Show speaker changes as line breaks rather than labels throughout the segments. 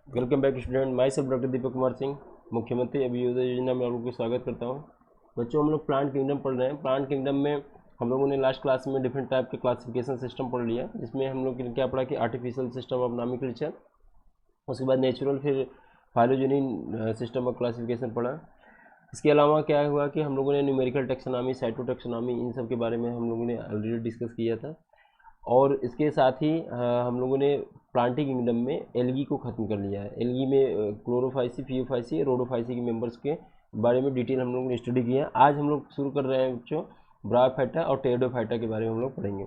Welcome back student, my self doctor Deepak Kumar Singh, मुख्यमंत्री अभियोजन योजना में आप लोगों को स्वागत करता हूँ। बच्चों, हम लोग प्लांट किंगडम पढ़ रहे हैं। प्लांट किंगडम में हम लोगों ने लास्ट क्लास में डिफरेंट टाइप के क्लासिफिकेशन सिस्टम पढ़ लिया, जिसमें हम लोग क्या पढ़ा कि आर्टिफिशियल सिस्टम ऑफ नॉमेनक्लेचर, उसके बाद नेचुरल, फिर फाइलोजेनिक सिस्टम ऑफ क्लासिफिकेशन पढ़ा। इसके अलावा क्या हुआ कि हम लोगों ने न्यूमेरिकल टेक्सोनॉमी, साइटोटेक्सोनॉमी, इन सब के बारे में हम लोगों ने ऑलरेडी डिस्कस किया था। और इसके साथ ही हम लोगों ने प्लांटिंग किंगडम में एल्गी को ख़त्म कर लिया है। एल्गी में क्लोरोफाइसी, फियोफाइसी, रोडोफाइसी के मेंबर्स के बारे में डिटेल हम लोगों ने स्टडी किया। आज हम लोग शुरू कर रहे हैं बच्चों ब्रायोफाइटा और टेरिडोफाइटा के बारे में हम लोग पढ़ेंगे।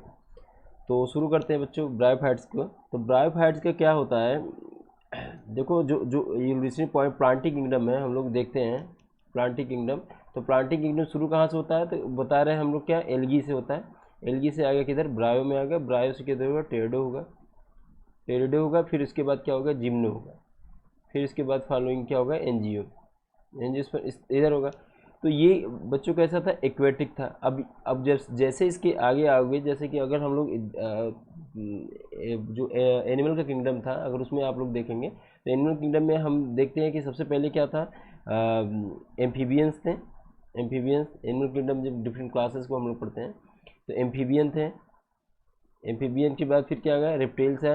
तो शुरू करते हैं बच्चों ब्रायोफाइट्स को। तो ब्रायोफाइट्स का क्या होता है, देखो जो जो इवोल्यूशनरी पॉइंट प्लांटिंग किंगडम है, हम लोग देखते हैं प्लांटिंग किंगडम। तो प्लांटिंग किंगडम शुरू कहाँ से होता है, तो बता रहे हैं हम लोग क्या, एल्गी से होता है। एल्गी से आगे किधर, ब्रायो में आ गया, ब्रायो से किधर होगा, टेरिडो होगा, टेरिडो होगा, फिर इसके बाद क्या होगा, जिम्नो होगा, फिर इसके बाद फॉलोइंग क्या होगा, एनजीओ। एनजीओ पर इधर होगा। तो ये बच्चों कैसा था, एक्वेटिक था। अब जैसे इसके आगे आओगे, जैसे कि अगर हम लोग जो एनिमल का किंगडम था, अगर उसमें आप लोग देखेंगे तो एनिमल किंगडम में हम देखते हैं कि सबसे पहले क्या था, एम्फीबियंस थे। एम्फीबियंस, एनिमल किंगडम जब डिफरेंट क्लासेस को हम लोग पढ़ते हैं तो एम्फीबियन थे। एम्फीबियन के बाद फिर क्या आ गया, रेप्टाइल्स है,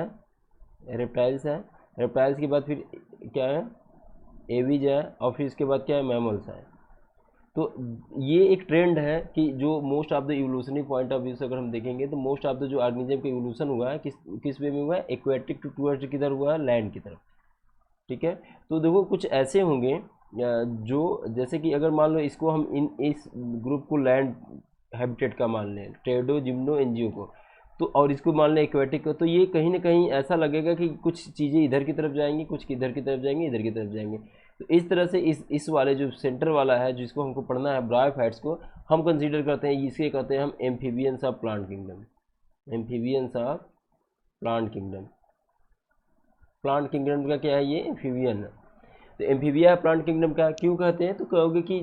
रेप्टाइल्स है। रेप्टाइल्स के बाद फिर क्या है, एविज है, और फिर इसके बाद क्या है, मैमल्स है। तो ये एक ट्रेंड है कि जो most of the evolutionary point of view से अगर हम देखेंगे तो मोस्ट ऑफ द जो ऑर्गेनिज्म का इवोल्यूशन हुआ है किस किस वे में हुआ है, एक्वेटिक टू टूवर्ड्स किधर हुआ है, लैंड की तरफ। ठीक है। तो देखो कुछ ऐसे होंगे जो, जैसे कि अगर मान लो इसको हम इस ग्रुप को लैंड हैबिटेट का मान लें, टेडो, जिम्नो, एनजीओ को, तो और इसको मान लें एक्वेटिक को, तो ये कहीं ना कहीं ऐसा लगेगा कि कुछ चीज़ें इधर की तरफ जाएंगी, कुछ इधर की तरफ जाएंगी, इधर की तरफ जाएंगे। तो इस तरह से इस वाले जो सेंटर वाला है जिसको हमको पढ़ना है, ब्रायोफाइट्स को हम कंसीडर करते हैं, इसे कहते हैं हम amphibians of plant kingdom. Amphibians of plant kingdom. Plant kingdom का क्या है, ये एम्फीबियन है। तो एम्फीबिया प्लांट किंगडम का क्यों कहते हैं, तो कहोगे कि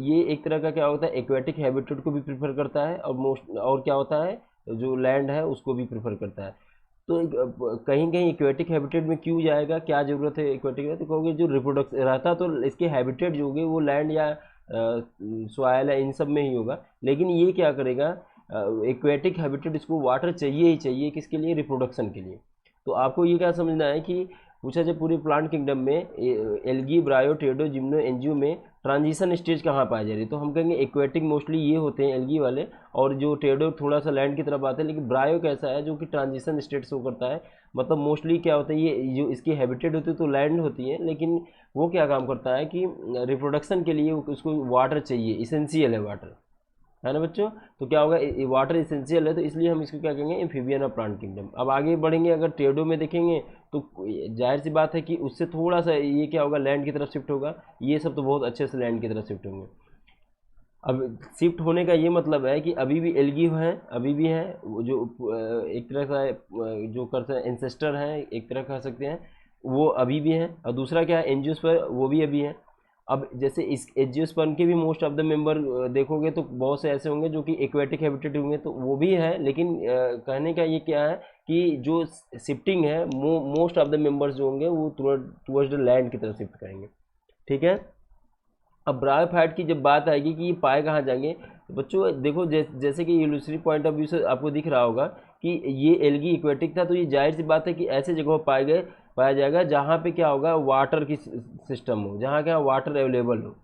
ये एक तरह का क्या होता है, एक्वेटिक हैबिटेट को भी प्रेफर करता है, और मोस्ट और क्या होता है, जो लैंड है उसको भी प्रेफर करता है। तो कहीं कहीं एक्वेटिक हैबिटेट में क्यों जाएगा, क्या ज़रूरत है एक्वेटिक में, तो कहोगे जो रिप्रोडक्शन रहता तो इसके हैबिटेट जो होंगे वो लैंड या सॉइल है, इन सब में ही होगा। लेकिन ये क्या करेगा, एक्वेटिक हैबिटेट इसको वाटर चाहिए ही चाहिए, किसके लिए, रिप्रोडक्शन के लिए। तो आपको ये क्या समझना है कि पूछा जाए पूरे प्लांट किंगडम में एल्गी, ब्रायो, टेडो, जिम्नो, एनजीओ में ट्रांजिशन स्टेज कहाँ पाई जा रही है, तो हम कहेंगे एक्वेटिक मोस्टली ये होते हैं एल्गी वाले, और जो टेडो थोड़ा सा लैंड की तरफ आते हैं। लेकिन ब्रायो कैसा है, जो कि ट्रांजिशन स्टेट शो करता है, मतलब मोस्टली क्या होता है, ये जो इसकी हैबिटेट होती है तो लैंड होती है, लेकिन वो क्या काम करता है कि रिप्रोडक्शन के लिए उसको वाटर चाहिए, इसेंशियल है वाटर, है ना बच्चों। तो क्या होगा, वाटर इसेंशियल है, तो इसलिए हम इसको क्या कहेंगे, एम्फीबियन ऑफ प्लांट किंगडम। अब आगे बढ़ेंगे, अगर टेडो में देखेंगे तो जाहिर सी बात है कि उससे थोड़ा सा ये क्या होगा, लैंड की तरफ शिफ्ट होगा। ये सब तो बहुत अच्छे से लैंड की तरफ शिफ्ट होंगे। अब शिफ्ट होने का ये मतलब है कि अभी भी एल्गी है, अभी भी है, वो जो एक तरह का जो कर सकते एंसेस्टर हैं, एक तरह कह सकते हैं, वो अभी भी हैं। और दूसरा क्या है, एंजियोस्पर्म, वो भी अभी है। अब जैसे इस एंजियोस्पर्म के भी मोस्ट ऑफ द मेंबर देखोगे तो बहुत से ऐसे होंगे जो कि एक्वेटिक हैबिटेट होंगे, तो वो भी है। लेकिन कहने का ये क्या है कि जो शिफ्टिंग है, मोस्ट ऑफ द मेंबर्स जो होंगे वो टुवर्ड्स द लैंड की तरफ शिफ्ट करेंगे। ठीक है। अब ब्रायोफाइट की जब बात आएगी कि ये पाए कहाँ जाएंगे, तो बच्चों देखो जैसे कि इवोल्यूशनरी पॉइंट ऑफ व्यू से आपको दिख रहा होगा कि ये एल्गी इक्वेटिक था, तो ये जाहिर सी बात है कि ऐसे जगहों पाया जाएगा जहाँ पे क्या होगा, वाटर की सिस्टम हो, जहाँ क्या वाटर अवेलेबल हो।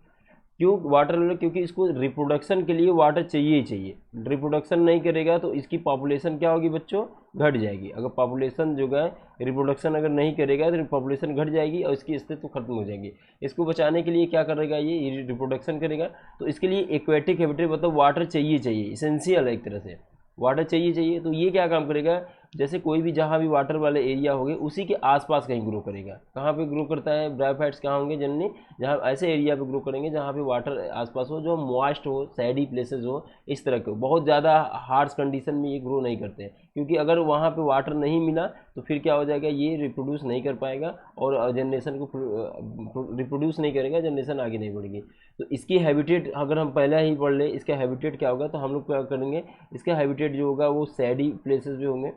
क्यों वाटर लेवल, क्योंकि इसको रिप्रोडक्शन के लिए वाटर चाहिए ही चाहिए। रिप्रोडक्शन नहीं करेगा तो इसकी पॉपुलेशन क्या होगी बच्चों, घट जाएगी। अगर पॉपुलेशन जो है, रिप्रोडक्शन अगर नहीं करेगा तो पॉपुलेशन घट जाएगी और इसकी अस्तित्व खत्म हो जाएगी। इसको बचाने के लिए क्या करेगा, ये रिप्रोडक्शन करेगा। तो इसके लिए एक्वेटिक हैबिटेट मतलब वाटर चाहिए चाहिए, इसेंशियल है एक तरह से, वाटर चाहिए चाहिए। तो ये क्या काम करेगा, जैसे कोई भी जहाँ भी वाटर वाले एरिया होंगे उसी के आसपास कहीं ग्रो करेगा। कहाँ पे ग्रो करता है ब्रायोफाइट्स, कहाँ होंगे जनरली, जहाँ ऐसे एरिया पे ग्रो करेंगे जहाँ पे वाटर आसपास हो, जो मॉइस्ट हो, सैडी प्लेसेस हो, इस तरह के हो। बहुत ज़्यादा हार्श कंडीशन में ये ग्रो नहीं करते हैं, क्योंकि अगर वहाँ पे वाटर नहीं मिला तो फिर क्या हो जाएगा, ये रिप्रोड्यूस नहीं कर पाएगा और जनरेशन को रिप्रोड्यूस नहीं करेगा, जनरेशन आगे नहीं बढ़ेगी। तो इसकी हैबिटेट अगर हम पहले ही पढ़ ले, इसका हैबिटेट क्या होगा, तो हम लोग क्या करेंगे, इसका हैबिटेट जो होगा वो सैडी प्लेसेस पे होंगे,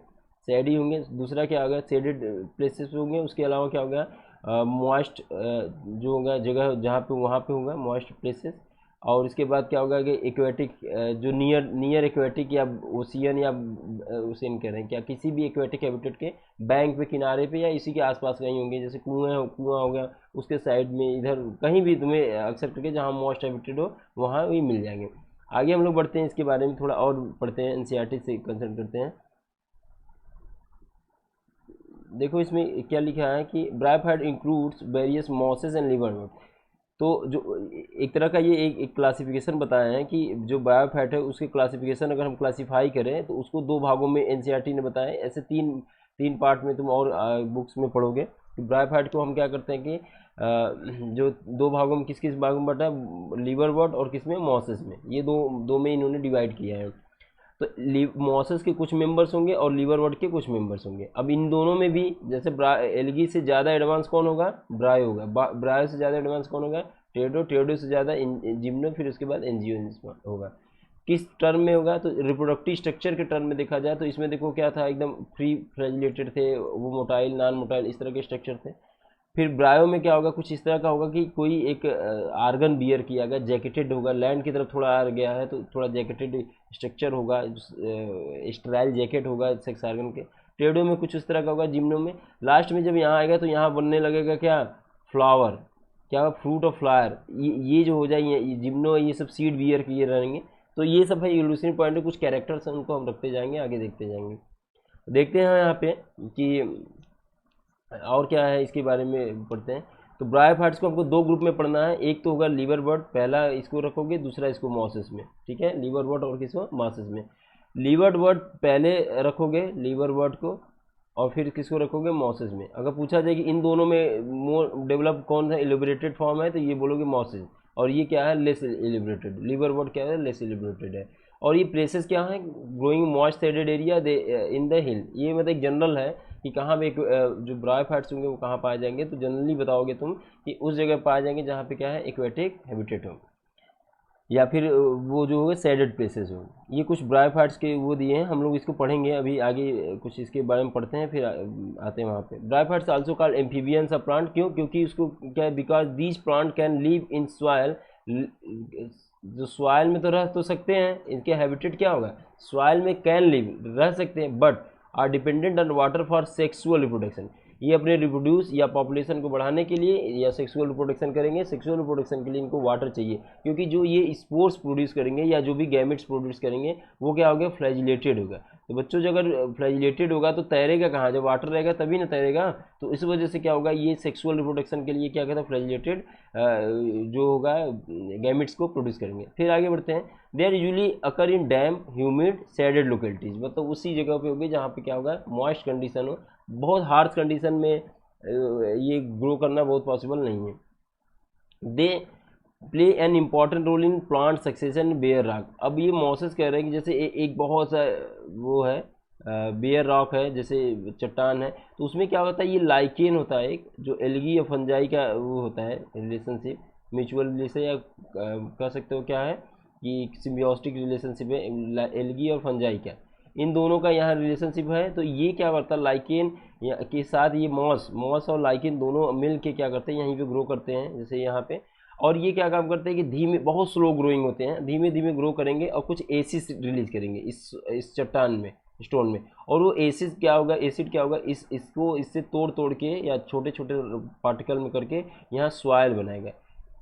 सैडी होंगे। दूसरा क्या होगा, शेडेड प्लेसेस पे होंगे। उसके अलावा क्या होगा, मॉइस्ट जो होगा जगह जहाँ पे वहाँ पे होगा मॉइस्ट प्लेसेस। और इसके बाद क्या होगा कि एक्वेटिक जो नियर एक्वेटिक या ओशियन या ओशियन कह रहे हैं क्या, किसी भी एक्वेटिक हैबिटेट के बैंक पे, किनारे पे या इसी के आसपास कहीं होंगे, जैसे कुआं हो गया उसके साइड में, इधर कहीं भी तुम्हें अक्सर करके जहाँ मॉइस्ट हैबिटेट हो वहाँ भी मिल जाएंगे। आगे हम लोग बढ़ते हैं, इसके बारे में थोड़ा और पढ़ते हैं, एनसीईआरटी से कंसल्ट करते हैं। देखो इसमें क्या लिखा है कि bryophyte includes various mosses and liverwort. तो जो एक तरह का ये एक क्लासिफिकेशन बताया है कि जो बायोफाइट है उसके क्लासिफिकेशन अगर हम क्लासीफाई करें तो उसको दो भागों में एनसीईआरटी ने बताया है। ऐसे तीन तीन पार्ट में तुम और बुक्स में पढ़ोगे कि ब्रायोफाइट को हम क्या करते हैं कि जो दो भागों में किस किस भागों में बटा है, लिवरवुड और किस में, मॉसेस में, ये दो दो में इन्होंने डिवाइड किया है। तो मॉसेस के कुछ मेंबर्स होंगे और लिवरवुड के कुछ मेंबर्स होंगे। अब इन दोनों में भी जैसे एल्गी से ज़्यादा एडवांस कौन होगा, ब्रायो होगा, ब्रायो से ज़्यादा एडवांस कौन होगा, टेडो से ज़्यादा जिम्नो, फिर उसके बाद एनजियो होगा। किस टर्म में होगा, तो रिप्रोडक्टिव स्ट्रक्चर के टर्म में देखा जाए तो इसमें देखो क्या था, एकदम फ्री फ्लैजिलेटेड थे, वो मोटाइल नॉन मोटाइल इस तरह के स्ट्रक्चर थे। फिर ब्रायो में क्या होगा, कुछ इस तरह का होगा कि कोई एक आर्गन बियर किया गया, जैकेटेड होगा, लैंड की तरफ थोड़ा आ गया है तो थोड़ा जैकेटेड स्ट्रक्चर होगा, स्टेराइल जैकेट होगा सेक्स आर्गन के। टेडो में कुछ इस तरह का होगा, जिम्नो में। लास्ट में जब यहाँ आएगा तो यहाँ बनने लगेगा क्या, फ्लावर, क्या फ्रूट ऑफ फ्लावर, ये जो हो जाएंगे, ये जिम्नो ये सब सीड बियर किए रहेंगे। तो ये सब है इल्यूशन पॉइंट, कुछ कैरेक्टर्स हैं उनको हम रखते जाएंगे, आगे देखते जाएंगे। देखते हैं यहाँ पे कि और क्या है, इसके बारे में पढ़ते हैं। तो ब्रायोफाइट्स को हमको दो ग्रुप में पढ़ना है, एक तो होगा लिवरवुड, पहला इसको रखोगे, दूसरा इसको मॉसेस में, ठीक है, लिवरवुड और किसको, मॉसेस में। लिवरवुड पहले रखोगे, लिवरवुड को, और फिर किसको रखोगे, मॉसेस में। अगर पूछा जाए कि इन दोनों में मोर डेवलप कौन सा इलिबरेटेड फॉर्म है, तो ये बोलोगे मॉसेस, और ये क्या है, लेस इलिबरेटेड। लिवरवुड क्या है, लेस इलिबरेटेड है। और ये प्लेसेस क्या है, growing moist shaded area in the हिल, ये मतलब एक जनरल है कि कहाँ पे जो ब्रायोफाइट्स होंगे वो कहाँ पाए जाएंगे, तो जनरली बताओगे तुम कि उस जगह पाए जाएंगे जहाँ पे क्या है, एक्वेटिक हैबिटेट हो, या फिर वो जो होगा शेडेड प्लेसेस हो। ये कुछ ब्रायोफाइट्स के वो दिए हैं, हम लोग इसको पढ़ेंगे अभी आगे, कुछ इसके बारे में पढ़ते हैं, फिर आते हैं वहाँ पे। Bryophytes also called amphibians of plant, क्यों, क्योंकि उसको क्या है, because these plant can live in soil, जो सॉइल में तो रह तो सकते हैं, इनके हैबिटेट क्या होगा, सॉइल में कैन लिव, रह सकते हैं, but are dependent on water for sexual reproduction. ये अपने रिप्रोड्यूस या पॉपुलेशन को बढ़ाने के लिए या सेक्सुअल रिप्रोडक्शन करेंगे, सेक्सुअल रिप्रोडक्शन के लिए इनको वाटर चाहिए, क्योंकि जो ये स्पोर्स प्रोड्यूस करेंगे या जो भी गैमेट्स प्रोड्यूस करेंगे वो क्या होगा, फ्लैजिलेटेड होगा। तो बच्चों जो अगर फ्लैजिलेटेड होगा तो तैरेगा कहाँ, जब वाटर रहेगा तभी ना तैरेगा। तो इस वजह से क्या होगा, ये सेक्सुअल रिप्रोडक्शन के लिए क्या कहता है, फ्लैजिलेटेड जो होगा गैमेट्स को प्रोड्यूस करेंगे। फिर आगे बढ़ते हैं। They are usually occur in damp humid shaded localities, मतलब उसी जगह पे होगी जहाँ पे क्या होगा, मॉइस्ट कंडीशन हो। बहुत हार्श कंडीशन में ये ग्रो करना बहुत पॉसिबल नहीं है। They play an important role in plant succession bare rock. अब ये मॉसेस कह रहे हैं कि जैसे एक बहुत सा वो है बेयर रॉक है, जैसे चट्टान है, तो उसमें क्या होता है, ये लाइकेन होता है एक, जो एल्गी और फंजाई का वो होता है रिलेशनशिप, म्यूचुअल रिलेशन, या कह सकते हो क्या है कि सिम्बियोटिक रिलेशनशिप है एल्गी और फंजाई का, इन दोनों का यहाँ रिलेशनशिप है। तो ये क्या करता है, लाइकेन के साथ ये मॉस और लाइकेन दोनों मिल के क्या करते हैं, यहीं पे ग्रो करते हैं, जैसे यहाँ पे। और ये क्या काम करते हैं कि धीमे, बहुत स्लो ग्रोइंग होते हैं, धीमे धीमे ग्रो करेंगे और कुछ एसिड रिलीज करेंगे इस चट्टान में, स्टोन में। और वो एसिड क्या होगा, इसको इससे तोड़ तोड़ के या छोटे छोटे पार्टिकल में करके यहाँ सॉइल बनाएगा।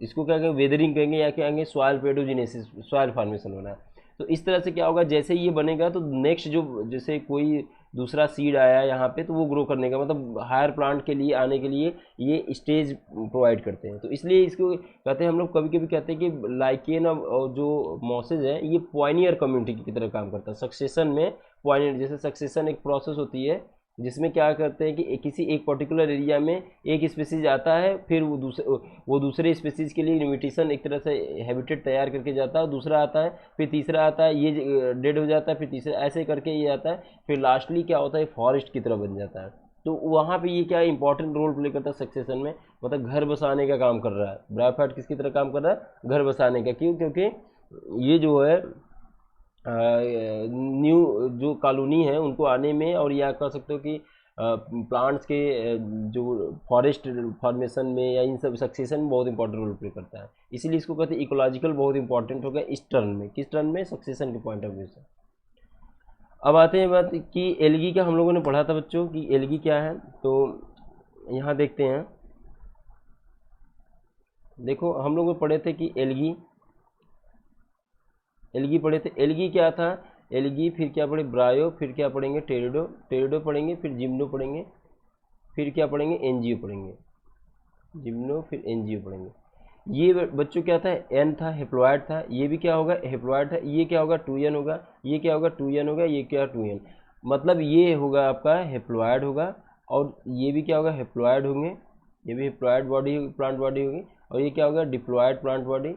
इसको क्या कहेंगे, वेदरिंग कहेंगे, या क्या कहेंगे, सॉइल पेडोजिनेसिस, सॉइल फॉर्मेशन होना। तो इस तरह से क्या होगा, जैसे ये बनेगा तो नेक्स्ट जो, जैसे कोई दूसरा सीड आया यहाँ पे, तो वो ग्रो करने का मतलब हायर प्लांट के लिए आने के लिए ये स्टेज प्रोवाइड करते हैं। तो इसलिए इसको कहते हैं, हम लोग कभी कभी कहते हैं कि लाइकेन और जो मॉसेज है ये पॉइनियर कम्युनिटी की तरह काम करता है सक्सेशन में। पॉइनियर, जैसे सक्सेशन एक प्रोसेस होती है जिसमें क्या करते हैं कि किसी एक पर्टिकुलर एरिया में एक स्पीसीज आता है, फिर वो दूसरे स्पीसीज के लिए इन्विटेशन एक तरह से हैबिटेट तैयार करके जाता है, दूसरा आता है, फिर तीसरा आता है, ये डेड हो जाता है, फिर तीसरा, ऐसे करके ये आता है, फिर लास्टली क्या होता है, फॉरेस्ट की तरह बन जाता है। तो वहाँ पे ये क्या इंपॉर्टेंट रोल प्ले करता है सक्सेशन में, मतलब घर बसाने का काम कर रहा है। ब्रायोफाइट किसकी तरह काम कर रहा है, घर बसाने का। क्यों, क्योंकि ये जो है न्यू जो कॉलोनी है उनको आने में, और या कह सकते हो कि प्लांट्स के जो फॉरेस्ट फॉर्मेशन में या इन सब सक्सेशन में बहुत इंपॉर्टेंट रोल प्ले करता है। इसीलिए इसको कहते हैं इकोलॉजिकल बहुत इंपॉर्टेंट हो गया इस टर्म में। किस टर्म में? सक्सेशन के पॉइंट ऑफ व्यू से। अब आते हैं बात कि एल्गी का हम लोगों ने पढ़ा था बच्चों कि एल्गी क्या है। तो यहाँ देखते हैं, देखो हम लोग पढ़े थे कि एल्गी पढ़े थे। एल्गी क्या था? एल्गी, फिर क्या पढ़े? ब्रायो, फिर क्या पढ़ेंगे? टेरिडो पढ़ेंगे, फिर जिम्नो पढ़ेंगे, फिर क्या पढ़ेंगे? एनजीओ पढ़ेंगे। जिम्नो फिर एनजीओ पढ़ेंगे। ये बच्चों क्या था? एन था, हेप्लॉयड था। ये भी क्या होगा? हेप्लॉयड था। ये क्या होगा? 2n होगा। ये क्या होगा? 2n होगा। ये क्या? 2n। मतलब ये होगा आपका हेप्लॉयड होगा, और ये भी क्या होगा? हेप्लॉयड होंगे। ये भी हेप्लॉयड बॉडी होगी, प्लांट बॉडी होगी। और ये क्या होगा? Diploid plant body.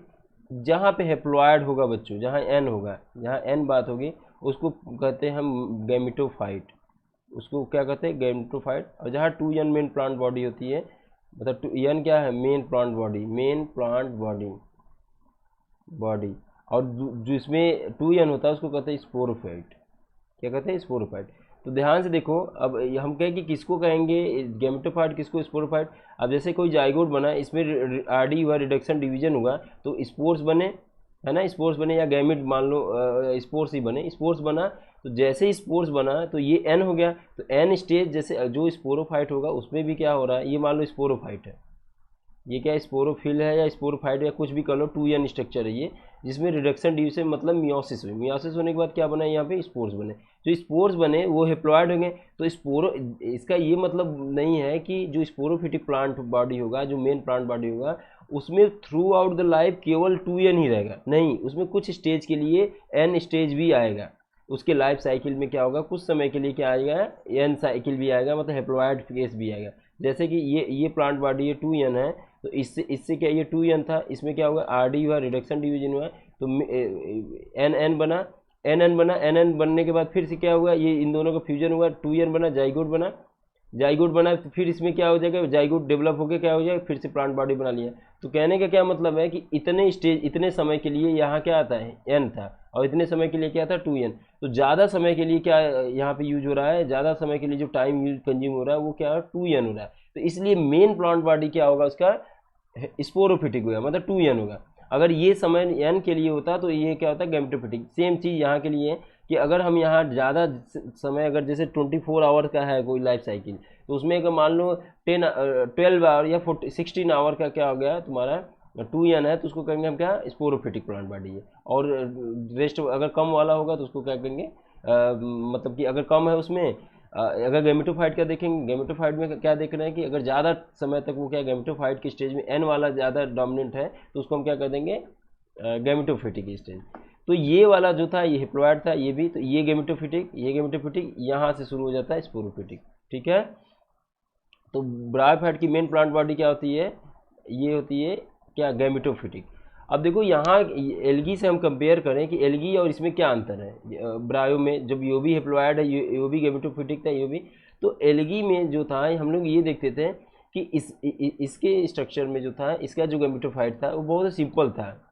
जहाँ पे हेप्लॉयड होगा बच्चों, जहाँ एन होगा, जहाँ एन बात होगी, उसको कहते हैं हम गैमेटोफाइट। उसको क्या कहते हैं? गैमेटोफाइट। और जहाँ 2n मेन प्लांट बॉडी होती है, मतलब n क्या है? Main plant body, main plant body. और जो इसमें 2n होता है उसको कहते हैं स्पोरोफाइट। क्या कहते हैं? स्पोरोफाइट। तो ध्यान से देखो, अब हम कहें कि किसको कहेंगे गैमेटोफाइट, किसको स्पोरोफाइट। अब जैसे कोई जाइगोट बना, इसमें आरडी हुआ, रिडक्शन डिवीजन हुआ, तो स्पोर्स बने, है ना? स्पोर्स बने, या गैमेट मान लो स्पोर्स ही बने। स्पोर्स बना, तो जैसे ही स्पोर्स बना तो ये एन हो गया। तो एन स्टेज जैसे जो स्पोरोफाइट होगा उसमें भी क्या हो रहा है? ये मान लो स्पोरोफाइट है, ये क्या स्पोरोफिल है या स्पोरोफाइट या कुछ भी कर लो, 2n स्ट्रक्चर है ये, जिसमें रिडक्शन डिवीजन मतलब मियोसिस हुई। मियोसिस होने के बाद क्या बना? यहाँ पे स्पोर्स बने। जो स्पोर्स बने वो हेप्लॉयड होंगे। तो स्पोरो, इसका ये मतलब नहीं है कि जो स्पोरोफिटिक प्लांट बॉडी होगा, जो मेन प्लांट बॉडी होगा, उसमें थ्रू आउट द लाइफ केवल 2n ही रहेगा। नहीं, उसमें कुछ स्टेज के लिए n स्टेज भी आएगा। उसके लाइफ साइकिल में क्या होगा? कुछ समय के लिए क्या आएगा? n साइकिल भी आएगा, मतलब हेप्लॉयड फेस भी आएगा। जैसे कि ये प्लांट बॉडी, ये 2n है, तो इससे क्या? ये 2n था, इसमें क्या होगा? आरडी हुआ, रिडक्शन डिवीजन हुआ, तो एन बना, एन बना। एन बनने के बाद फिर से क्या हुआ? ये इन दोनों का फ्यूजन हुआ, 2n बना, जाइगोट बना। जाइगोट बना तो फिर इसमें क्या हो जाएगा? जाइगोट डेवलप होकर क्या हो जाएगा? फिर से प्लांट बॉडी बना लिया। तो कहने का क्या मतलब है कि इतने स्टेज, इतने समय के लिए यहाँ क्या आता है? एन था, और इतने समय के लिए क्या था? 2n। तो ज़्यादा समय के लिए क्या यहाँ पे यूज हो रहा है? ज़्यादा समय के लिए जो टाइम यूज कंज्यूम हो रहा है वो क्या है? 2n हो रहा है। तो इसलिए मेन प्लांट बॉडी क्या होगा? उसका स्पोरोफिटिक होगा, मतलब 2n होगा। अगर ये समय n के लिए होता तो ये क्या होता है? गैमेटोफिटिक। सेम चीज़ यहाँ के लिए है कि अगर हम यहाँ ज़्यादा समय, अगर जैसे 24 आवर का है कोई लाइफ साइकिल, तो उसमें अगर मान लो 12 आवर या 16 आवर का क्या हो गया तुम्हारा? 2n है, तो उसको कहेंगे हम क्या? स्पोरोफिटिक प्लांट बॉडी है। और रेस्ट अगर कम वाला होगा तो उसको क्या कहेंगे? मतलब कि अगर कम है उसमें, अगर गैमेटोफाइट का देखेंगे, गैमेटोफाइट में क्या देख रहे हैं कि अगर ज़्यादा समय तक वो क्या गैमेटोफाइट की स्टेज में एन वाला ज़्यादा डोमिनेंट है, तो उसको हम क्या कर देंगे? Gametophytic stage. तो ये वाला जो था ये हेप्लॉयड था, ये भी, तो ये गैमेटोफिटिक यहाँ से शुरू हो जाता है स्पोरोफिटिक। ठीक है। तो ब्रायोफाइट की मेन प्लांट बॉडी क्या होती है? ये होती है क्या? गैमेटोफिटिक। अब देखो यहाँ एल्गी से हम कंपेयर करें कि एल्गी और इसमें क्या अंतर है। ब्रायो में जब यो भी हेप्लॉयड है, यो भी गैमेटोफिटिक था, यो भी, तो एल्गी में जो था हम लोग ये देखते थे कि इसके स्ट्रक्चर में जो था, इसका जो गैमेटोफाइट था वो बहुत सिंपल था।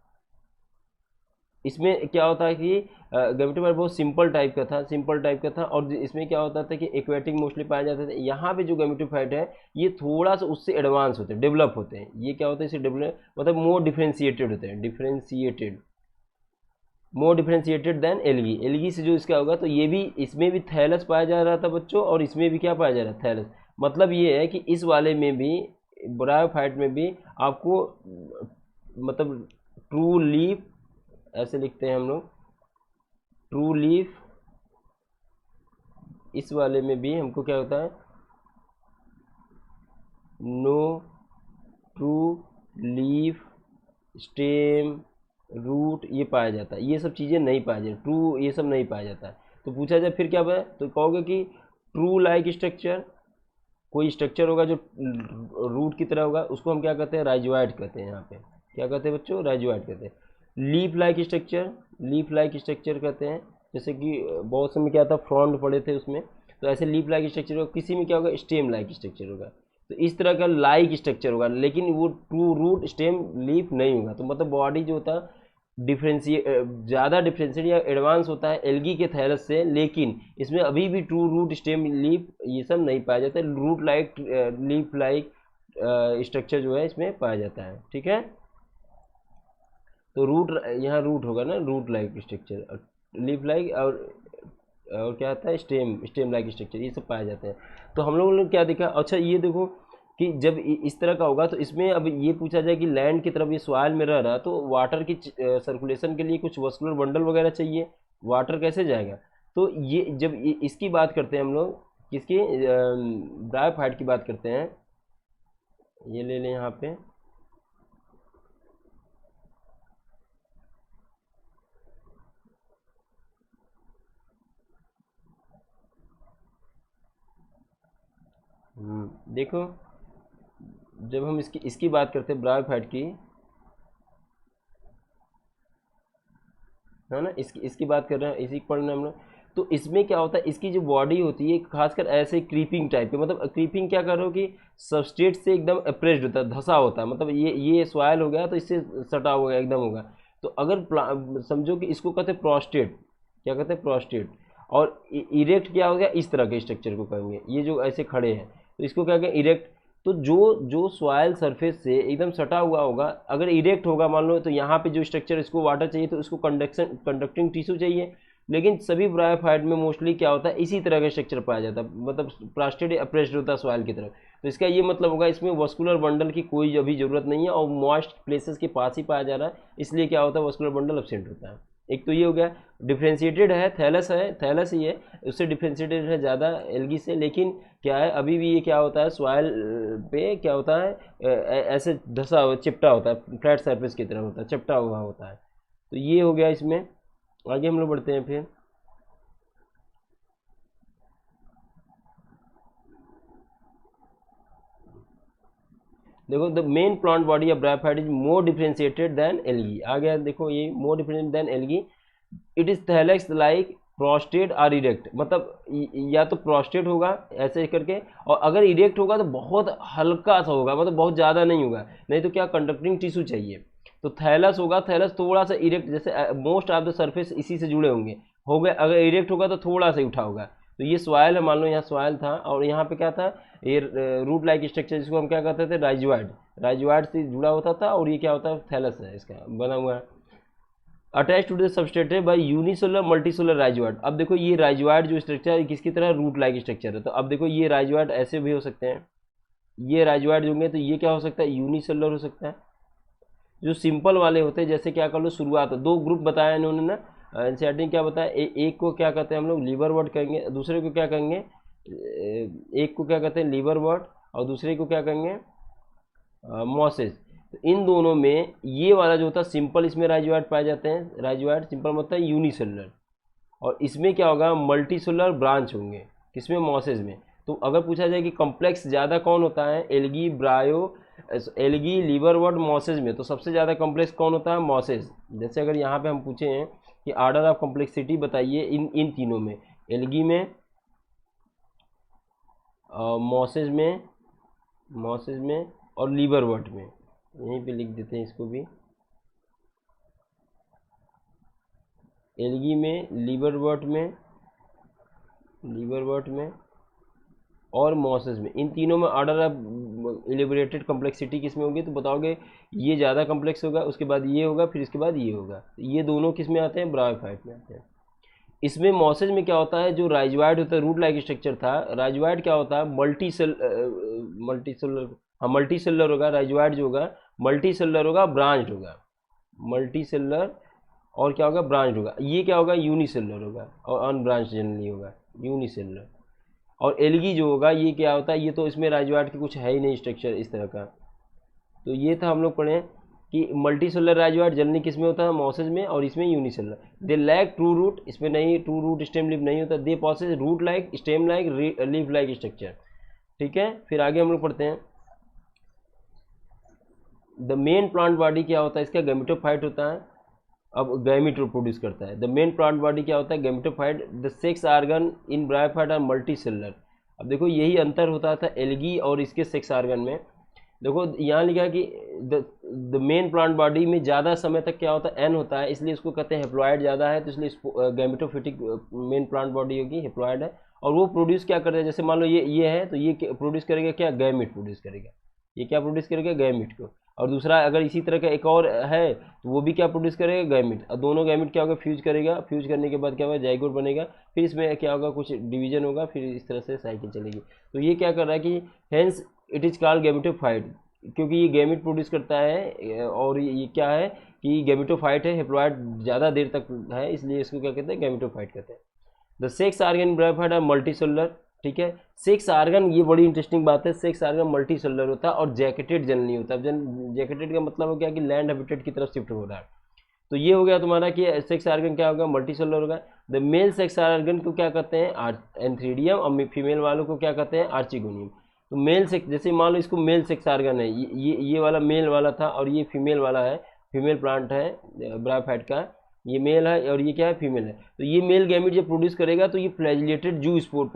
इसमें क्या होता है कि गैमेटोफाइट बहुत सिंपल टाइप का था, और इसमें क्या होता था कि एक्वेटिक मोस्टली पाए जाते थे। यहाँ पे जो गैमेटोफाइट है ये थोड़ा सा उससे एडवांस होते हैं, डेवलप होते हैं। ये क्या होता है? इसे डेवलप मतलब मोर डिफ्रेंशिएटेड होते हैं, मोर डिफ्रेंशिएटेड देन एल्गी। एल्गी से जो इसका होगा, तो ये भी, इसमें भी थैलस पाया जा रहा था बच्चों, और इसमें भी क्या पाया जा रहा है? थैलस। मतलब ये है कि इस वाले में भी, ब्रायोफाइट में भी आपको मतलब ट्रू लीफ, ऐसे लिखते हैं हम लोग, ट्रू लीफ। इस वाले में भी हमको क्या होता है? No true leaf, stem, root, ये पाया जाता है। ये सब चीज़ें नहीं पाया जाता, ट्रू ये सब नहीं पाया जाता है। तो पूछा जाए फिर क्या है? तो कहोगे कि ट्रू लाइक स्ट्रक्चर, कोई स्ट्रक्चर होगा जो रूट की तरह होगा, उसको हम क्या कहते हैं? राइजोइड कहते हैं। यहाँ पे क्या कहते हैं बच्चों? राइजोइड कहते हैं। लीफ लाइक स्ट्रक्चर कहते हैं। जैसे कि बहुत समय क्या था, फ्रॉन्ड पड़े थे उसमें, तो ऐसे लीफ लाइक स्ट्रक्चर होगा। किसी में क्या होगा? स्टेम लाइक स्ट्रक्चर होगा। तो इस तरह का लाइक स्ट्रक्चर होगा, लेकिन वो ट्रू रूट स्टेम लीफ नहीं होगा। तो मतलब बॉडी जो होता डिफ्रेंशिएट, ज़्यादा डिफ्रेंशिएट या एडवांस होता है एल्गी के थैलस से, लेकिन इसमें अभी भी ट्रू रूट स्टेम लीफ ये सब नहीं पाया जाता है। Root like leaf like structure जो है इसमें पाया जाता है। ठीक है, तो रूट यहाँ रूट होगा ना, root like structure, leaf like और क्या आता है स्टेम लाइक स्ट्रक्चर, ये सब पाए जाते हैं। तो हम लोगों ने क्या देखा, अच्छा ये देखो कि जब इस तरह का होगा तो इसमें अब ये पूछा जाए कि लैंड की तरफ ये सॉइल में रह रहा तो वाटर की सर्कुलेशन के लिए कुछ वस्कुलर बंडल वगैरह चाहिए, वाटर कैसे जाएगा। तो ये जब इसकी बात करते हैं हम लोग, किसकी, ब्रायोफाइट की बात करते हैं, ये ले लें यहाँ पे। देखो जब हम इसकी बात करते हैं ब्रायोफाइट की, है ना, इसकी बात कर रहे हैं, इसी पढ़ रहे हैं हम लोग। तो इसमें क्या होता है, इसकी जो बॉडी होती है खासकर ऐसे क्रीपिंग टाइप के, मतलब क्रीपिंग क्या कर रहे हो कि सबस्ट्रेट से एकदम अप्रेस्ड होता है, धसा होता है, मतलब ये सॉइल हो गया तो इससे सटा हो गया, एकदम होगा। तो अगर समझो कि इसको कहते हैं प्रोस्टेट, क्या कहते हैं प्रोस्टेट, और इरेक्ट क्या हो गया, इस तरह के स्ट्रक्चर को कहेंगे, ये जो ऐसे खड़े हैं तो इसको क्या कहेंगे इरेक्ट। तो जो जो सॉइल सरफेस से एकदम सटा हुआ होगा, अगर इरेक्ट होगा मान लो, तो यहाँ पे जो स्ट्रक्चर इसको वाटर चाहिए तो इसको कंडक्टिंग टिश्यू चाहिए। लेकिन सभी ब्रायोफाइट में मोस्टली क्या होता है, इसी तरह का स्ट्रक्चर पाया जाता है, मतलब प्लास्टेड अप्रेस्ड होता है सॉइल की तरफ। तो इसका ये मतलब होगा इसमें वस्कुलर बंडल की कोई अभी जरूरत नहीं है और मॉइस्ट प्लेसेस के पास ही पाया जा रहा है, इसलिए क्या होता है वस्कुलर बंडल एब्सेंट होता है। एक तो ये हो गया, डिफ्रेंशिएटेड है, थैलस ही है, उससे डिफ्रेंशिएटेड है ज़्यादा एल्गी से, लेकिन क्या है अभी भी ये क्या होता है सॉइल पे क्या होता है ऐसे धसा हुआ चिपटा होता है, फ्लैट सरफेस की तरह होता है, चिपटा हुआ होता है। तो ये हो गया इसमें। आगे हम लोग बढ़ते हैं फिर। देखो the main plant body of bryophyte is more differentiated than algae. आ गया देखो ये more differentiated than algae. It is thallus like prostrate और इरेक्ट, मतलब या तो प्रोस्टेट होगा ऐसे करके, और अगर इरेक्ट होगा तो बहुत हल्का सा होगा, मतलब बहुत ज़्यादा नहीं होगा, नहीं तो क्या कंडक्टिंग टिश्यू चाहिए। तो थैलस होगा, थैलस थोड़ा सा इरेक्ट, जैसे मोस्ट ऑफ द सरफेस इसी से जुड़े होंगे, हो गए। अगर इरेक्ट होगा तो थोड़ा सा ही उठा होगा। तो ये सॉइल है, मान लो यहाँ सॉइल था और यहाँ पे क्या था, ये रूट लाइक स्ट्रक्चर, जिसको हम क्या कहते थे राइजोइड से जुड़ा होता था, और ये क्या होता है थैलस है इसका बना हुआ है। Attach to the substrate by unicellular multicellular rhizoid. अब देखो ये राइजोइड जो स्ट्रक्चर है किसकी तरह, रूट लाइक स्ट्रक्चर है। तो अब देखो ये राइजोइड ऐसे भी हो सकते हैं, ये राइजोइड होंगे तो ये क्या हो सकता है यूनिसेलुलर हो सकता है। जो सिंपल वाले होते हैं जैसे क्या कर लो शुरुआत, दो ग्रुप बताया इन्होंने ना एनसीईआरटी क्या बताया, एक को क्या कहते हैं हम लोग लीवर वर्ड कहेंगे, दूसरे को क्या कहेंगे, एक को क्या कहते हैं लीवर वर्ड और दूसरे को क्या कहेंगे मॉसेस। तो इन दोनों में ये वाला जो होता है सिंपल, इसमें राइजोइड पाए जाते हैं, राइजोइड सिंपल मतलब यूनिसेलुलर, और इसमें क्या होगा मल्टीसेलुलर ब्रांच होंगे, किसमें मॉसेस में। तो अगर पूछा जाए कि कॉम्प्लेक्स ज़्यादा कौन होता है, एल्गी एल्गी लीवरवर्ट मॉसेस में, तो सबसे ज़्यादा कॉम्प्लेक्स कौन होता है मॉसेस। जैसे अगर यहाँ पे हम पूछे हैं कि आर्डर ऑफ कॉम्प्लेक्सिटी बताइए इन तीनों में, एल्गी में, मॉसेस में और लीवरवर्ट में, यहीं पे लिख देते हैं इसको भी, एल्गी में, लीवरवर्ट में और मॉसेस में, इन तीनों में ऑर्डर ऑफ इलेबोरेटेड कॉम्प्लेक्सिटी किस में होगी, तो बताओगे ये ज़्यादा कॉम्प्लेक्स होगा, उसके बाद ये होगा, फिर इसके बाद ये होगा। ये दोनों किस में आते हैं ब्रायोफाइट में आते हैं। इसमें मॉसेज में क्या होता है, जो राइजोइड होता है रूट लाइक स्ट्रक्चर था, राइजोइड क्या होता है मल्टीसेलुलर होगा, राइजोइड जो होगा मल्टीसेलुलर होगा, ब्रांच्ड होगा, मल्टीसेलुलर और क्या होगा ब्रांच्ड होगा। ये क्या होगा यूनिसेलुलर होगा और अनब्रांच्ड जनरली होगा यूनिसेलुलर। और एल्गी जो होगा ये क्या होता है, ये तो इसमें राइजोइड की कुछ है ही नहीं स्ट्रक्चर इस तरह का। तो ये था हम लोग पढ़े कि मल्टीसेलुलर राइजोइड जनरली किस में होता है मॉसेज में, और इसमें unicellular. They lack true root, इसमें नहीं ट्रू रूट स्टेम लीफ नहीं होता। They possess root like stem like leaf like structure. ठीक है, फिर आगे हम लोग पढ़ते हैं। द मेन प्लांट बॉडी क्या होता है इसका, गैमेटोफाइट होता है। अब गैमीट प्रोड्यूस करता है। द मेन प्लांट बॉडी क्या होता है gametophyte. The sex organ in bryophyte are multicellular. अब देखो यही अंतर होता था एल्गी और इसके सेक्स आर्गन में। देखो यहाँ लिखा है कि the the main plant body में ज़्यादा समय तक क्या होता है, एन होता है, इसलिए इसको कहते हैं हेप्लॉइड ज़्यादा है, तो इसलिए गैमेटोफिटिक मेन प्लांट बॉडी होगी, हेप्लॉइड है। और वो प्रोड्यूस क्या करता है, जैसे मान लो ये है, तो ये प्रोड्यूस करेगा क्या, गैमिट प्रोड्यूस करेगा। ये क्या प्रोड्यूस करेगा, गैमिट को। और दूसरा अगर इसी तरह का एक और है तो वो भी क्या प्रोड्यूस करेगा, गैमिट। और दोनों गैमिट क्या होगा, फ्यूज करेगा, फ्यूज करने के बाद क्या होगा, जाइगोट बनेगा, फिर इसमें क्या होगा, कुछ डिवीजन होगा, फिर इस तरह से साइकिल चलेगी। तो ये क्या कर रहा है कि hence it is called gametophyte, क्योंकि ये गैमिट प्रोड्यूस करता है। और ये क्या है कि गैमेटोफाइट है, हेप्लॉइड ज़्यादा देर तक है, इसलिए इसको क्या कहते हैं, गैमेटोफाइट कहते हैं। The sex organ bryophyte are multicellular, ठीक है। सेक्स आर्गन, ये बड़ी इंटरेस्टिंग बात है, सेक्स आर्गन मल्टी सेलुलर होता है और जैकेटेड जल नहीं होता। जैकेटेड का मतलब हो गया कि लैंड हैबिटेट की तरफ शिफ्ट हो रहा है। तो ये हो गया तुम्हारा कि सेक्स आर्गन क्या होगा, मल्टी सेलुलर होगा। द मेल सेक्स आर्गन को क्या कहते हैं, एंथ्रीडियम, और फीमेल वालों को क्या कहते हैं, आर्चिगोनियम। तो मेल सेक्स, जैसे मान लो इसको मेल सेक्स आर्गन है, ये वाला मेल वाला था और ये फीमेल वाला है, फीमेल प्लांट है ब्रायोफाइट का, ये मेल है और ये क्या है, फीमेल है। तो ये मेल गैमिट जब प्रोड्यूस करेगा तो ये फ्लैजिलेटेड जू स्पोर,